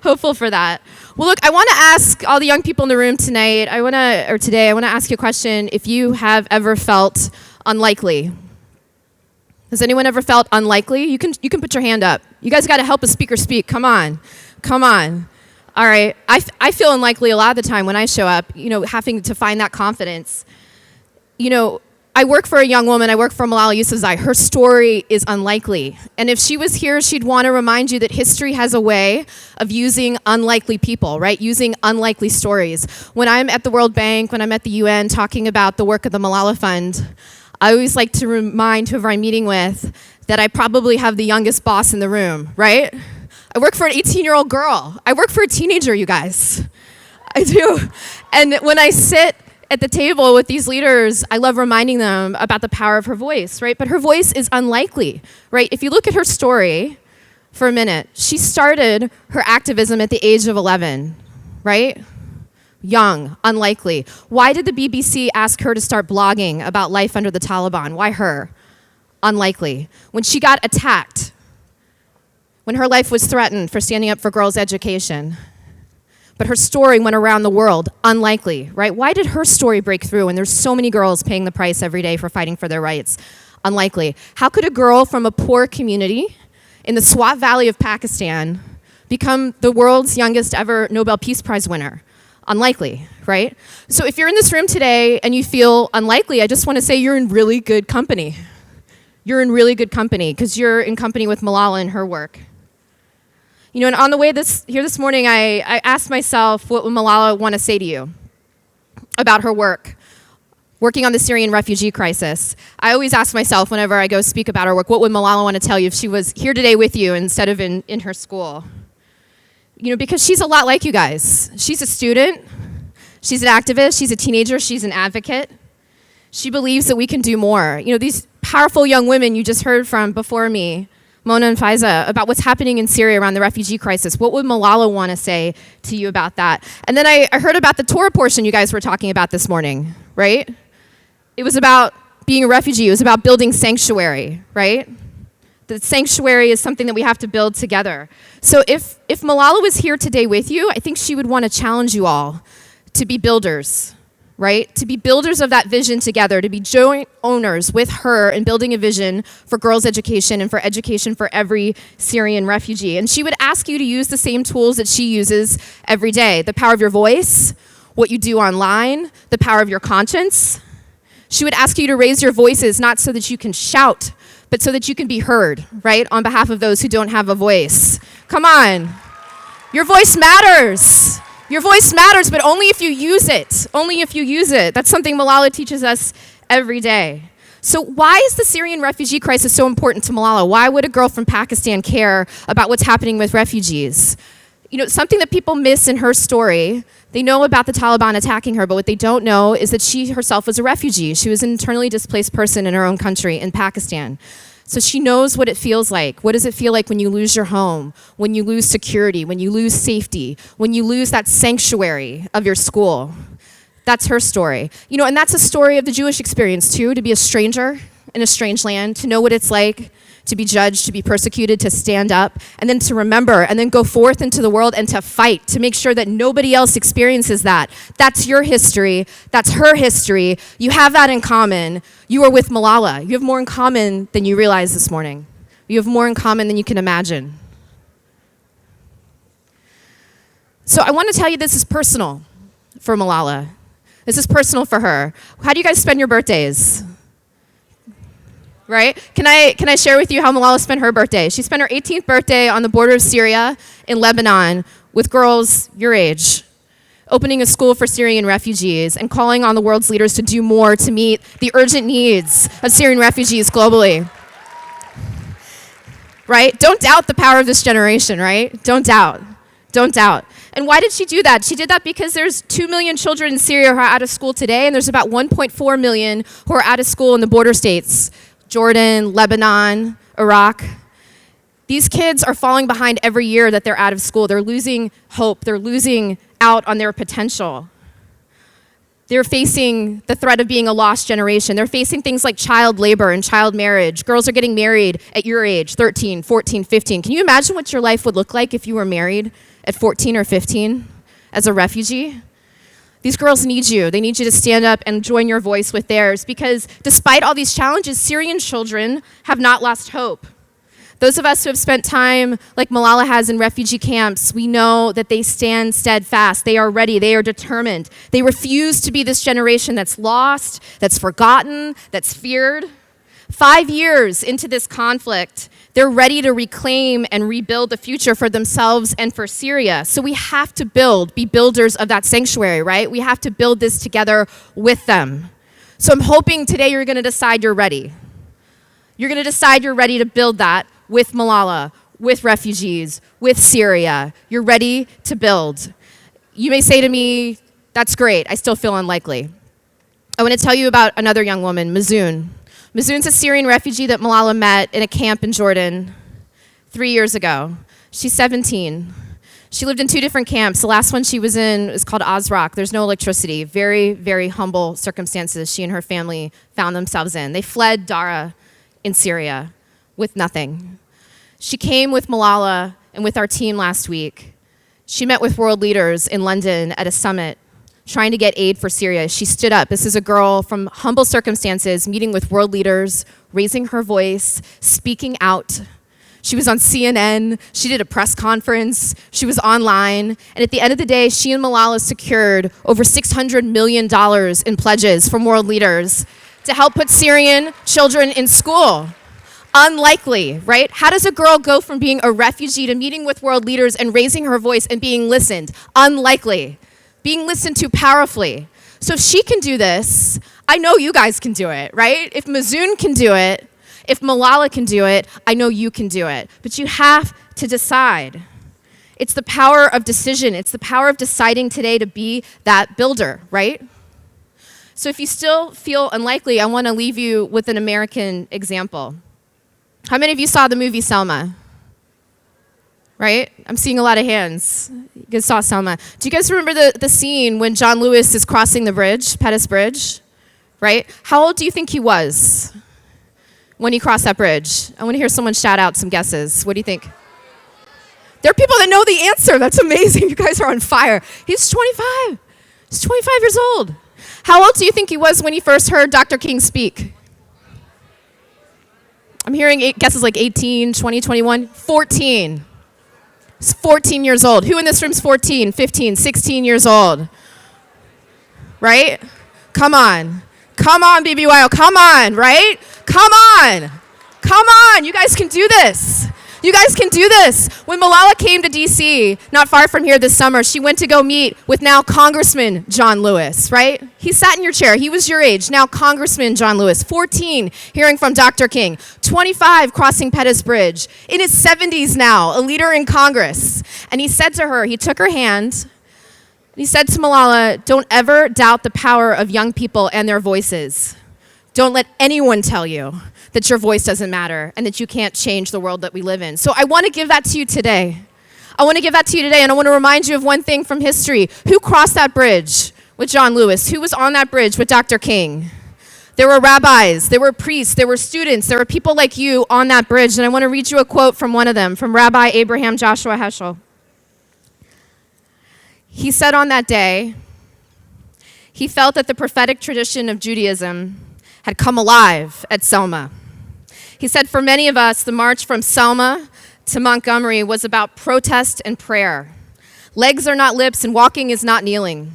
hopeful for that. Well, look, I want to ask all the young people in the room today, I want to ask you a question. If you have ever felt unlikely. Has anyone ever felt unlikely? You can put your hand up. You guys got to help a speaker speak. Come on. Come on. All right. I feel unlikely a lot of the time when I show up, you know, having to find that confidence. You know, I work for a young woman. I work for Malala Yousafzai. Her story is unlikely. And if she was here, she'd want to remind you that history has a way of using unlikely people, right? Using unlikely stories. When I'm at the World Bank, when I'm at the UN talking about the work of the Malala Fund, I always like to remind whoever I'm meeting with that I probably have the youngest boss in the room, right? I work for an 18-year-old girl. I work for a teenager, you guys. I do. And when I sit at the table with these leaders, I love reminding them about the power of her voice, right? But her voice is unlikely, right? If you look at her story for a minute, she started her activism at the age of 11, right? Young, unlikely. Why did the BBC ask her to start blogging about life under the Taliban? Why her? Unlikely. When she got attacked, when her life was threatened for standing up for girls' education, but her story went around the world, unlikely, right? Why did her story break through when there's so many girls paying the price every day for fighting for their rights? Unlikely. How could a girl from a poor community in the Swat Valley of Pakistan become the world's youngest ever Nobel Peace Prize winner? Unlikely, right? So if you're in this room today and you feel unlikely, I just want to say you're in really good company. You're in really good company because you're in company with Malala and her work. You know, and on the way here this morning, I asked myself, what would Malala want to say to you about her work, working on the Syrian refugee crisis? I always ask myself whenever I go speak about her work, what would Malala want to tell you if she was here today with you instead of in her school? You know, because she's a lot like you guys. She's a student, she's an activist, she's a teenager, she's an advocate. She believes that we can do more. You know, these powerful young women you just heard from before me, Mona and Faiza, about what's happening in Syria around the refugee crisis. What would Malala want to say to you about that? And then I heard about the Torah portion you guys were talking about this morning, right? It was about being a refugee. It was about building sanctuary, right? The sanctuary is something that we have to build together. So if Malala was here today with you, I think she would want to challenge you all to be builders, right? To be builders of that vision together, to be joint owners with her in building a vision for girls' education and for education for every Syrian refugee. And she would ask you to use the same tools that she uses every day. The power of your voice, what you do online, the power of your conscience. She would ask you to raise your voices, not so that you can shout, but so that you can be heard, right? On behalf of those who don't have a voice. Come on. Your voice matters. Your voice matters, but only if you use it. Only if you use it. That's something Malala teaches us every day. So why is the Syrian refugee crisis so important to Malala? Why would a girl from Pakistan care about what's happening with refugees? You know, something that people miss in her story, they know about the Taliban attacking her, but what they don't know is that she herself was a refugee. She was an internally displaced person in her own country, in Pakistan. So she knows what it feels like. What does it feel like when you lose your home, when you lose security, when you lose safety, when you lose that sanctuary of your school? That's her story. You know, and that's a story of the Jewish experience too, to be a stranger in a strange land, to know what it's like to be judged, to be persecuted, to stand up, and then to remember, and then go forth into the world and to fight, to make sure that nobody else experiences that. That's your history. That's her history. You have that in common. You are with Malala. You have more in common than you realize this morning. You have more in common than you can imagine. So I want to tell you this is personal for Malala. This is personal for her. How do you guys spend your birthdays? Right? Can I share with you how Malala spent her birthday? She spent her 18th birthday on the border of Syria in Lebanon with girls your age, opening a school for Syrian refugees and calling on the world's leaders to do more to meet the urgent needs of Syrian refugees globally. Right? Don't doubt the power of this generation, right? Don't doubt. Don't doubt. And why did she do that? She did that because there's 2 million children in Syria who are out of school today, and there's about 1.4 million who are out of school in the border states. Jordan, Lebanon, Iraq. These kids are falling behind every year that they're out of school. They're losing hope. They're losing out on their potential. They're facing the threat of being a lost generation. They're facing things like child labor and child marriage. Girls are getting married at your age, 13, 14, 15. Can you imagine what your life would look like if you were married at 14 or 15 as a refugee? These girls need you. They need you to stand up and join your voice with theirs, because despite all these challenges, Syrian children have not lost hope. Those of us who have spent time like Malala has in refugee camps, we know that they stand steadfast. They are ready. They are determined. They refuse to be this generation that's lost, that's forgotten, that's feared. 5 years into this conflict, they're ready to reclaim and rebuild the future for themselves and for Syria. So we have to be builders of that sanctuary, right? We have to build this together with them. So I'm hoping today you're going to decide you're ready. You're going to decide you're ready to build that with Malala, with refugees, with Syria. You're ready to build. You may say to me, that's great. I still feel unlikely. I want to tell you about another young woman, Mazoon. Mazoon's a Syrian refugee that Malala met in a camp in Jordan 3 years ago. She's 17. She lived in 2 different camps. The last one she was in is called Azraq. There's no electricity. Very, very humble circumstances she and her family found themselves in. They fled Dara in Syria with nothing. She came with Malala and with our team last week. She met with world leaders in London at a summit trying to get aid for Syria. She stood up. This is a girl from humble circumstances, meeting with world leaders, raising her voice, speaking out. She was on CNN. She did a press conference. She was online. And at the end of the day, she and Malala secured over $600 million in pledges from world leaders to help put Syrian children in school. Unlikely, right? How does a girl go from being a refugee to meeting with world leaders and raising her voice and being listened? Unlikely. Being listened to powerfully. So if she can do this, I know you guys can do it, right? If Mazoon can do it, if Malala can do it, I know you can do it. But you have to decide. It's the power of decision. It's the power of deciding today to be that builder, right? So if you still feel unlikely, I want to leave you with an American example. How many of you saw the movie Selma? Right? I'm seeing a lot of hands. You guys saw Selma. Do you guys remember the scene when John Lewis is crossing the bridge, Pettus Bridge? Right? How old do you think he was when he crossed that bridge? I want to hear someone shout out some guesses. What do you think? There are people that know the answer. That's amazing. You guys are on fire. He's 25. He's 25 years old. How old do you think he was when he first heard Dr. King speak? I'm hearing guesses like 18, 20, 21, 14. He's 14 years old. Who in this room's 14, 15, 16 years old? Right? Come on. Come on, BBYO, come on, right? Come on. Come on, you guys can do this. You guys can do this. When Malala came to DC, not far from here this summer, she went to go meet with now Congressman John Lewis, right? He sat in your chair. He was your age. Now Congressman John Lewis. 14, hearing from Dr. King. 25, crossing Pettus Bridge. In his 70s now, a leader in Congress. And he said to her, he took her hand, he said to Malala, don't ever doubt the power of young people and their voices. Don't let anyone tell you that your voice doesn't matter and that you can't change the world that we live in. So I want to give that to you today. I want to give that to you today, and I want to remind you of one thing from history. Who crossed that bridge with John Lewis? Who was on that bridge with Dr. King? There were rabbis, there were priests, there were students, there were people like you on that bridge, and I want to read you a quote from one of them, from Rabbi Abraham Joshua Heschel. He said on that day, he felt that the prophetic tradition of Judaism had come alive at Selma. He said, for many of us, the march from Selma to Montgomery was about protest and prayer. Legs are not lips and walking is not kneeling.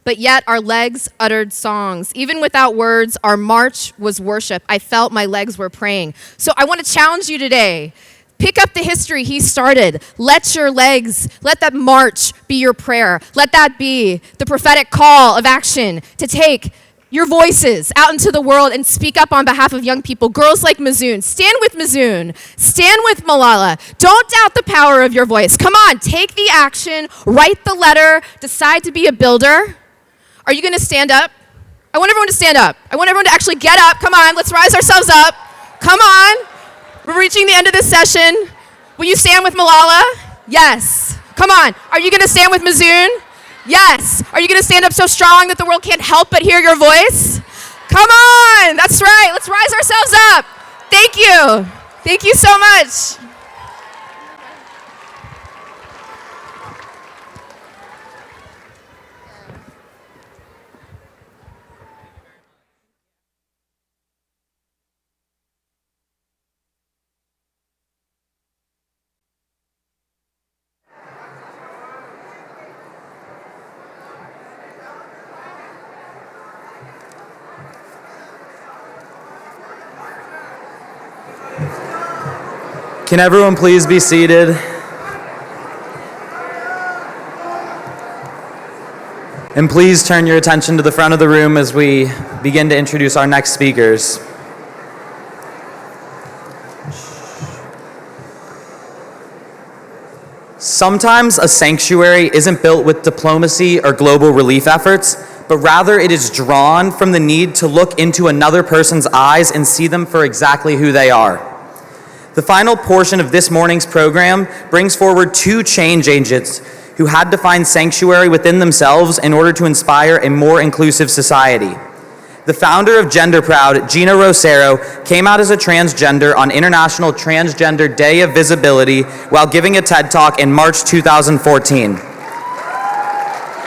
But yet our legs uttered songs. Even without words, our march was worship. I felt my legs were praying. So I want to challenge you today. Pick up the history he started. Let your legs, let that march be your prayer. Let that be the prophetic call of action to take your voices out into the world and speak up on behalf of young people. Girls like Mazoon, stand with Mazoon. Stand with Malala. Don't doubt the power of your voice. Come on, take the action, write the letter, decide to be a builder. Are you gonna stand up? I want everyone to stand up. I want everyone to actually get up. Come on, let's rise ourselves up. Come on. We're reaching the end of this session. Will you stand with Malala? Yes. Come on. Are you gonna stand with Mazoon? Yes. Are you going to stand up so strong that the world can't help but hear your voice? Come on. That's right. Let's rise ourselves up. Thank you. Thank you so much. Can everyone please be seated? And please turn your attention to the front of the room as we begin to introduce our next speakers. Sometimes a sanctuary isn't built with diplomacy or global relief efforts, but rather it is drawn from the need to look into another person's eyes and see them for exactly who they are. The final portion of this morning's program brings forward two change agents who had to find sanctuary within themselves in order to inspire a more inclusive society. The founder of Gender Proud, Gina Rosero, came out as a transgender on International Transgender Day of Visibility while giving a TED Talk in March 2014.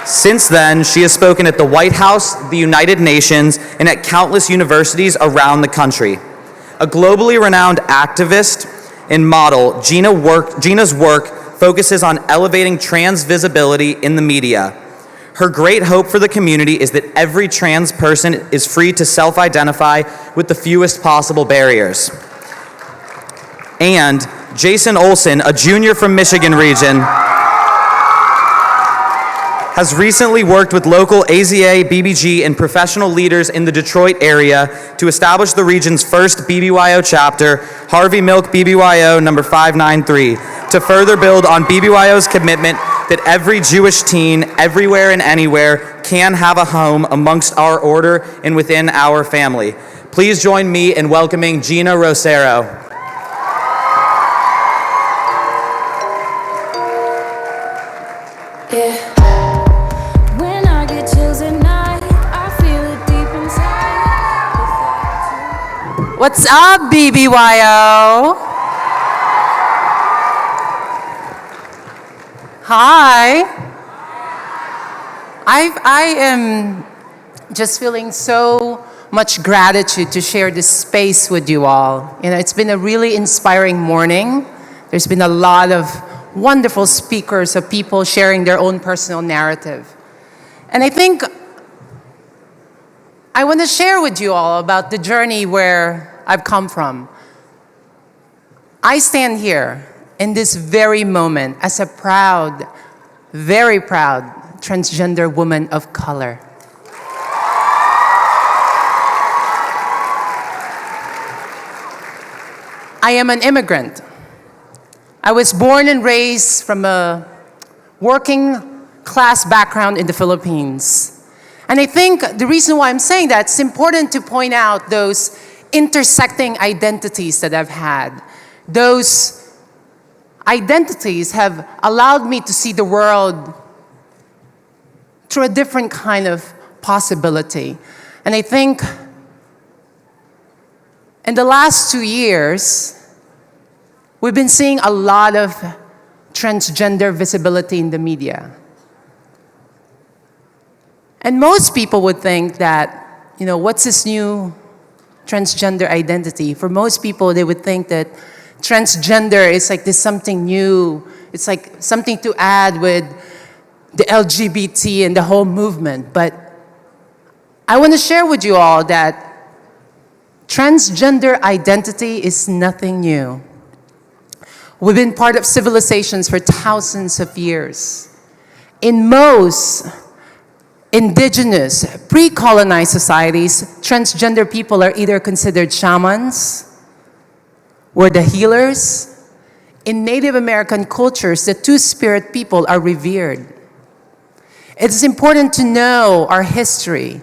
Since then, she has spoken at the White House, the United Nations, and at countless universities around the country. A globally renowned activist and model, Gina's work focuses on elevating trans visibility in the media. Her great hope for the community is that every trans person is free to self-identify with the fewest possible barriers. And Jason Olson, a junior from Michigan region, has recently worked with local AZA, BBG, and professional leaders in the Detroit area to establish the region's first BBYO chapter, Harvey Milk BBYO number 593, to further build on BBYO's commitment that every Jewish teen, everywhere and anywhere, can have a home amongst our order and within our family. Please join me in welcoming Gina Rosero. Yeah. When I get chills at night, I feel it deep inside. What's up, BBYO? Hi. I am just feeling so much gratitude to share this space with you all. You know, it's been a really inspiring morning. There's been a lot of wonderful speakers of people sharing their own personal narrative. And I think I want to share with you all about the journey where I've come from. I stand here in this very moment as a proud, very proud transgender woman of color. I am an immigrant. I was born and raised from a working class background in the Philippines. And I think the reason why I'm saying that, it's important to point out those intersecting identities that I've had. Those identities have allowed me to see the world through a different kind of possibility. And I think in the last 2 years, we've been seeing a lot of transgender visibility in the media. And most people would think that, what's this new transgender identity? For most people, they would think that transgender is like this something new. It's like something to add with the LGBT and the whole movement. But I want to share with you all that transgender identity is nothing new. We've been part of civilizations for thousands of years. In most indigenous, pre-colonized societies, transgender people are either considered shamans, or the healers. In Native American cultures, the two-spirit people are revered. It's important to know our history.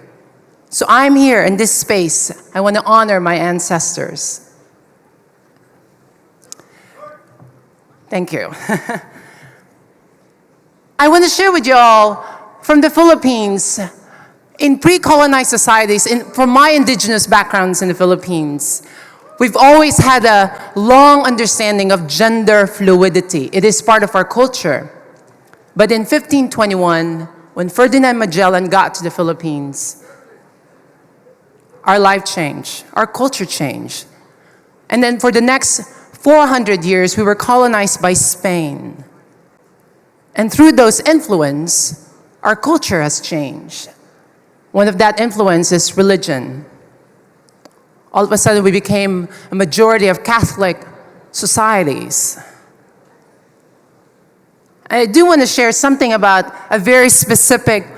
So I'm here in this space. I want to honor my ancestors. Thank you. I want to share with you all from the Philippines, in pre-colonized societies, from my indigenous backgrounds in the Philippines, we've always had a long understanding of gender fluidity. It is part of our culture. But in 1521, when Ferdinand Magellan got to the Philippines, our life changed, our culture changed. And then for the next 400 years, we were colonized by Spain. And through those influence, our culture has changed. One of that influence is religion. All of a sudden, we became a majority of Catholic societies. I do want to share something about a very specific,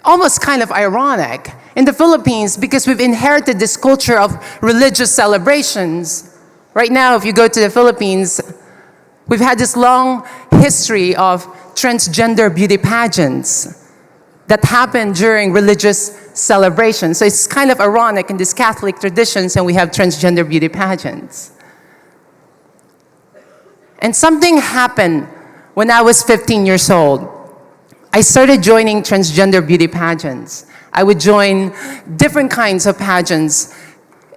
almost kind of ironic, in the Philippines, because we've inherited this culture of religious celebrations. Right now, if you go to the Philippines, we've had this long history of transgender beauty pageants that happen during religious celebrations. So it's kind of ironic in these Catholic traditions, and we have transgender beauty pageants. And something happened when I was 15 years old. I started joining transgender beauty pageants. I would join different kinds of pageants.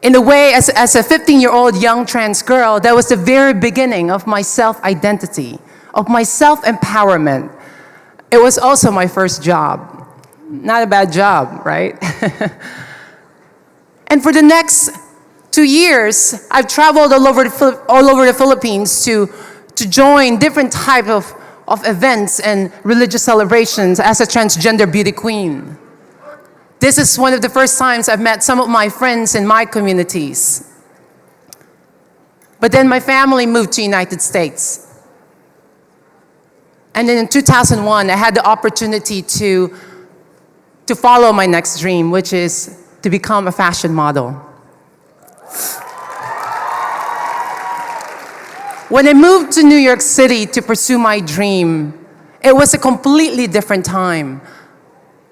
In a way, as a 15-year-old young trans girl, that was the very beginning of my self-identity, of my self-empowerment. It was also my first job. Not a bad job, right? And for the next 2 years, I've traveled all over the Philippines to join different types of events and religious celebrations as a transgender beauty queen. This is one of the first times I've met some of my friends in my communities. But then my family moved to the United States. And then in 2001, I had the opportunity to follow my next dream, which is to become a fashion model. When I moved to New York City to pursue my dream, it was a completely different time.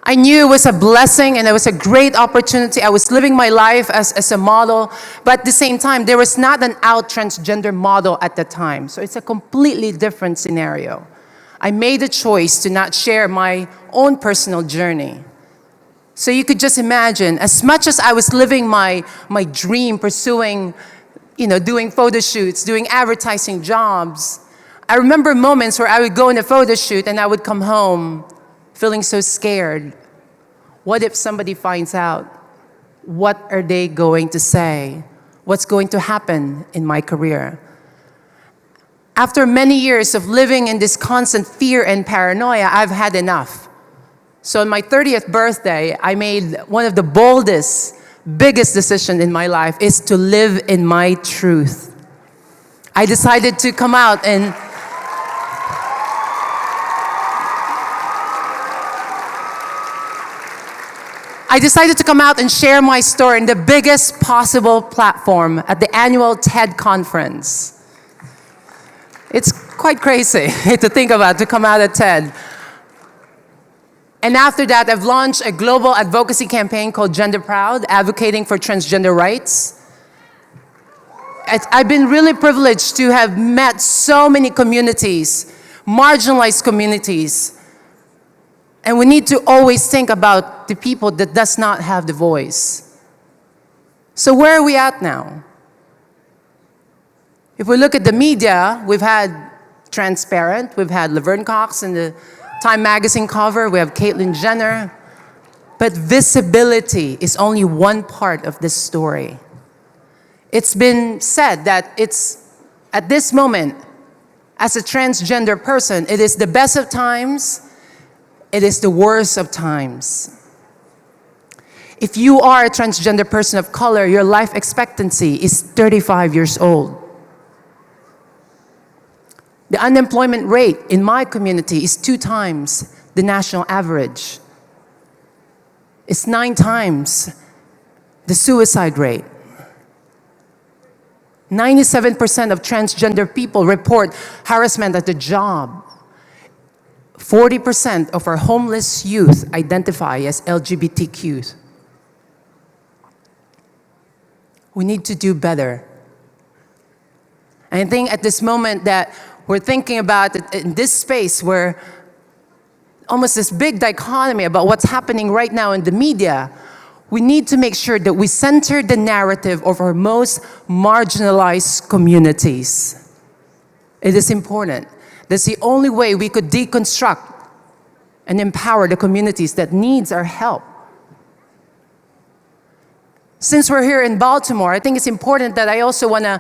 I knew it was a blessing and it was a great opportunity. I was living my life as a model, but at the same time, there was not an out transgender model at the time. So it's a completely different scenario. I made a choice to not share my own personal journey. So you could just imagine, as much as I was living my dream, pursuing, doing photo shoots, doing advertising jobs, I remember moments where I would go in a photo shoot and I would come home feeling so scared. What if somebody finds out? What are they going to say? What's going to happen in my career? After many years of living in this constant fear and paranoia, I've had enough. So on my 30th birthday, I made one of the boldest, biggest decisions in my life is to live in my truth. I decided to come out and share my story in the biggest possible platform at the annual TED conference. It's quite crazy to think about, to come out at TED. And after that, I've launched a global advocacy campaign called Gender Proud, advocating for transgender rights. I've been really privileged to have met so many communities, marginalized communities. And we need to always think about the people that does not have the voice. So where are we at now? If we look at the media, we've had Transparent, we've had Laverne Cox in the Time magazine cover, we have Caitlyn Jenner. But visibility is only one part of this story. It's been said that at this moment, as a transgender person, it is the best of times, it is the worst of times. If you are a transgender person of color, your life expectancy is 35 years old. The unemployment rate in my community is 2 times the national average. It's 9 times the suicide rate. 97% of transgender people report harassment at the job. 40% of our homeless youth identify as LGBTQ. We need to do better. And I think at this moment that we're thinking about it in this space where almost this big dichotomy about what's happening right now in the media, we need to make sure that we center the narrative of our most marginalized communities. It is important. That's the only way we could deconstruct and empower the communities that needs our help. Since we're here in Baltimore, I think it's important that I also want to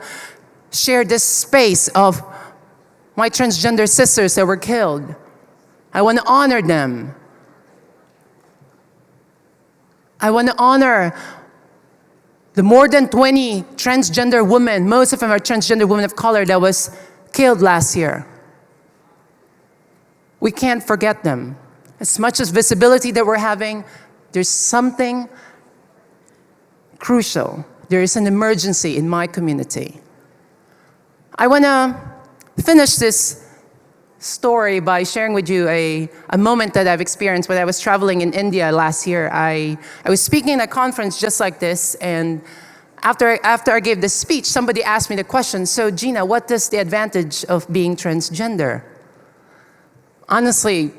share this space of my transgender sisters that were killed. I want to honor them. I want to honor the more than 20 transgender women, most of them are transgender women of color, that was killed last year. We can't forget them. As much as visibility that we're having, there's something crucial. There is an emergency in my community. I want to finish this story by sharing with you a moment that I've experienced when I was traveling in India last year. I was speaking at a conference just like this, and after I gave this speech, somebody asked me the question, so Gina, what is the advantage of being transgender? Honestly,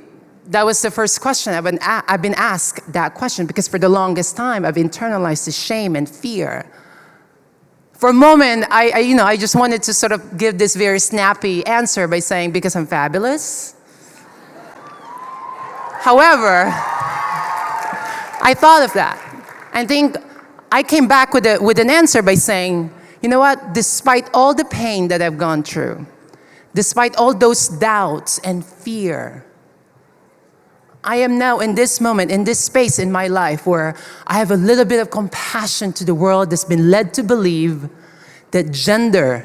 that was the first question I've been asked that question, because for the longest time I've internalized the shame and fear. For a moment, I just wanted to sort of give this very snappy answer by saying, because I'm fabulous. However, I thought of that. I think I came back with an answer by saying, you know what, despite all the pain that I've gone through, despite all those doubts and fear, I am now in this moment, in this space in my life where I have a little bit of compassion to the world that's been led to believe that gender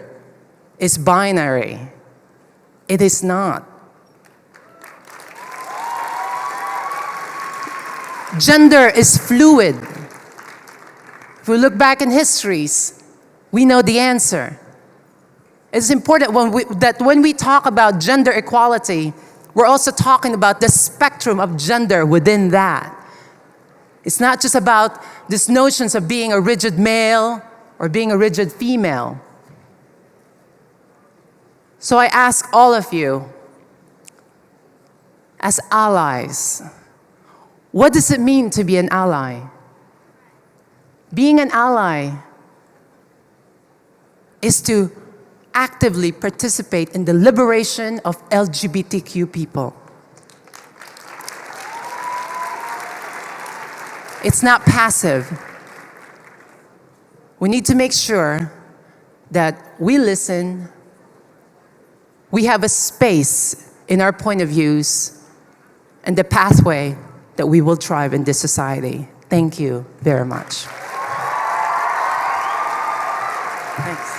is binary. It is not. Gender is fluid. If we look back in histories, we know the answer. It's important that when we talk about gender equality, we're also talking about the spectrum of gender within that. It's not just about these notions of being a rigid male or being a rigid female. So I ask all of you, as allies, what does it mean to be an ally? Being an ally is to actively participate in the liberation of LGBTQ people. It's not passive. We need to make sure that we listen, we have a space in our point of views and the pathway that we will thrive in this society. Thank you very much. Thanks.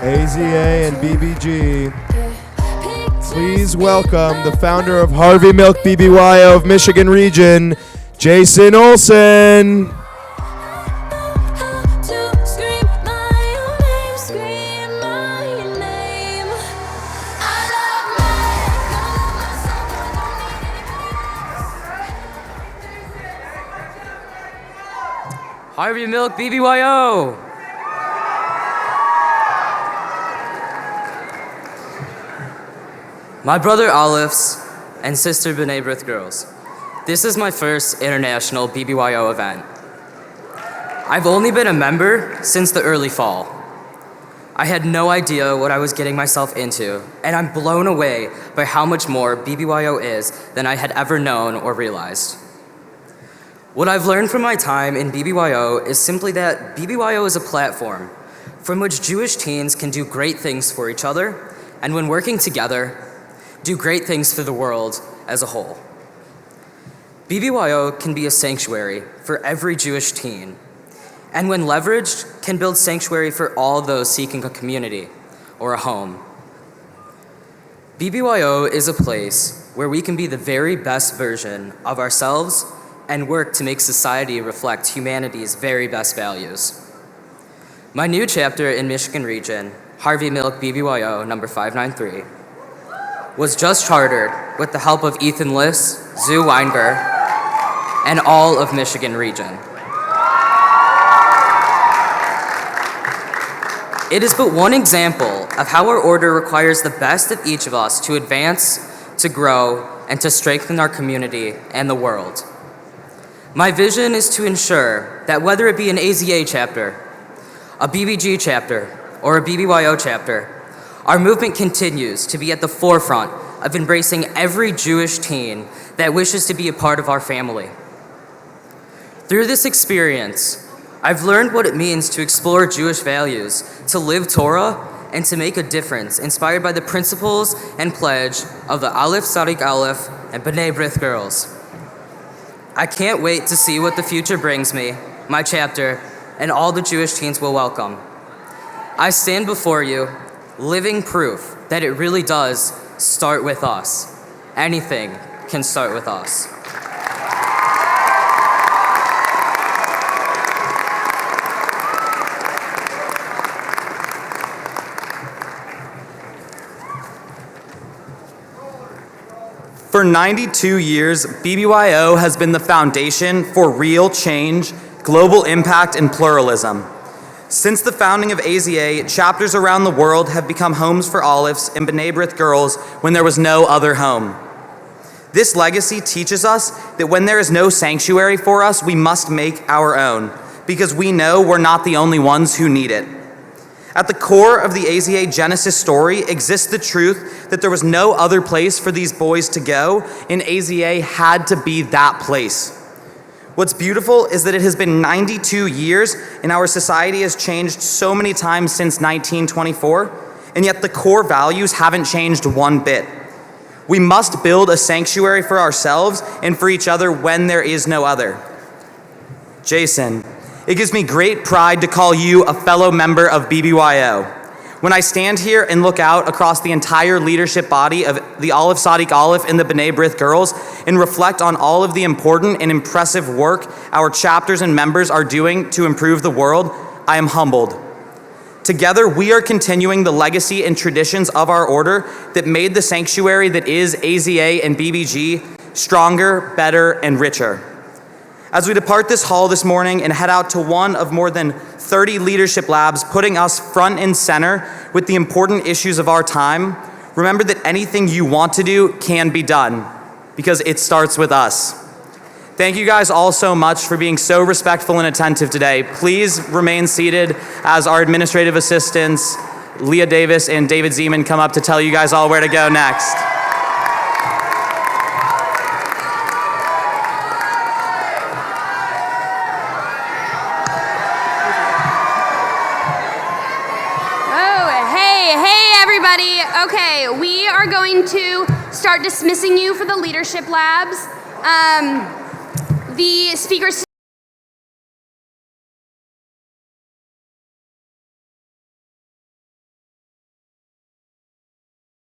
AZA and BBG, please welcome the founder of Harvey Milk BBYO of Michigan Region, Jason Olson. Harvey Milk BBYO. My brother Olive's and sister B'nai B'rith girls. This is my first international BBYO event. I've only been a member since the early fall. I had no idea what I was getting myself into, and I'm blown away by how much more BBYO is than I had ever known or realized. What I've learned from my time in BBYO is simply that BBYO is a platform from which Jewish teens can do great things for each other, and when working together, do great things for the world as a whole. BBYO can be a sanctuary for every Jewish teen, and when leveraged, can build sanctuary for all those seeking a community or a home. BBYO is a place where we can be the very best version of ourselves and work to make society reflect humanity's very best values. My new chapter in Michigan Region, Harvey Milk BBYO number 593, was just chartered with the help of Ethan Liss, Zoo Weinberg, and all of Michigan Region. It is but one example of how our order requires the best of each of us to advance, to grow, and to strengthen our community and the world. My vision is to ensure that whether it be an AZA chapter, a BBG chapter, or a BBYO chapter, our movement continues to be at the forefront of embracing every Jewish teen that wishes to be a part of our family. Through this experience, I've learned what it means to explore Jewish values, to live Torah, and to make a difference, inspired by the principles and pledge of the Aleph Tzadik Aleph and B'nai B'rith girls. I can't wait to see what the future brings me, my chapter, and all the Jewish teens will welcome. I stand before you, living proof that it really does start with us. Anything can start with us. For 92 years, BBYO has been the foundation for real change, global impact, and pluralism. Since the founding of AZA, chapters around the world have become homes for Olives and B'nai B'rith girls when there was no other home. This legacy teaches us that when there is no sanctuary for us, we must make our own, because we know we're not the only ones who need it. At the core of the AZA Genesis story exists the truth that there was no other place for these boys to go, and AZA had to be that place. What's beautiful is that it has been 92 years and our society has changed so many times since 1924, and yet the core values haven't changed one bit. We must build a sanctuary for ourselves and for each other when there is no other. Jason, it gives me great pride to call you a fellow member of BBYO. When I stand here and look out across the entire leadership body of the Aleph Tzadik Aleph and the B'nai B'rith girls and reflect on all of the important and impressive work our chapters and members are doing to improve the world, I am humbled. Together, we are continuing the legacy and traditions of our order that made the sanctuary that is AZA and BBG stronger, better, and richer. As we depart this hall this morning and head out to one of more than 30 leadership labs putting us front and center with the important issues of our time, remember that anything you want to do can be done, because it starts with us. Thank you guys all so much for being so respectful and attentive today. Please remain seated as our administrative assistants, Leah Davis and David Zeman, come up to tell you guys all where to go next. everybody. Okay, we are going to start dismissing you for the leadership labs. The speakers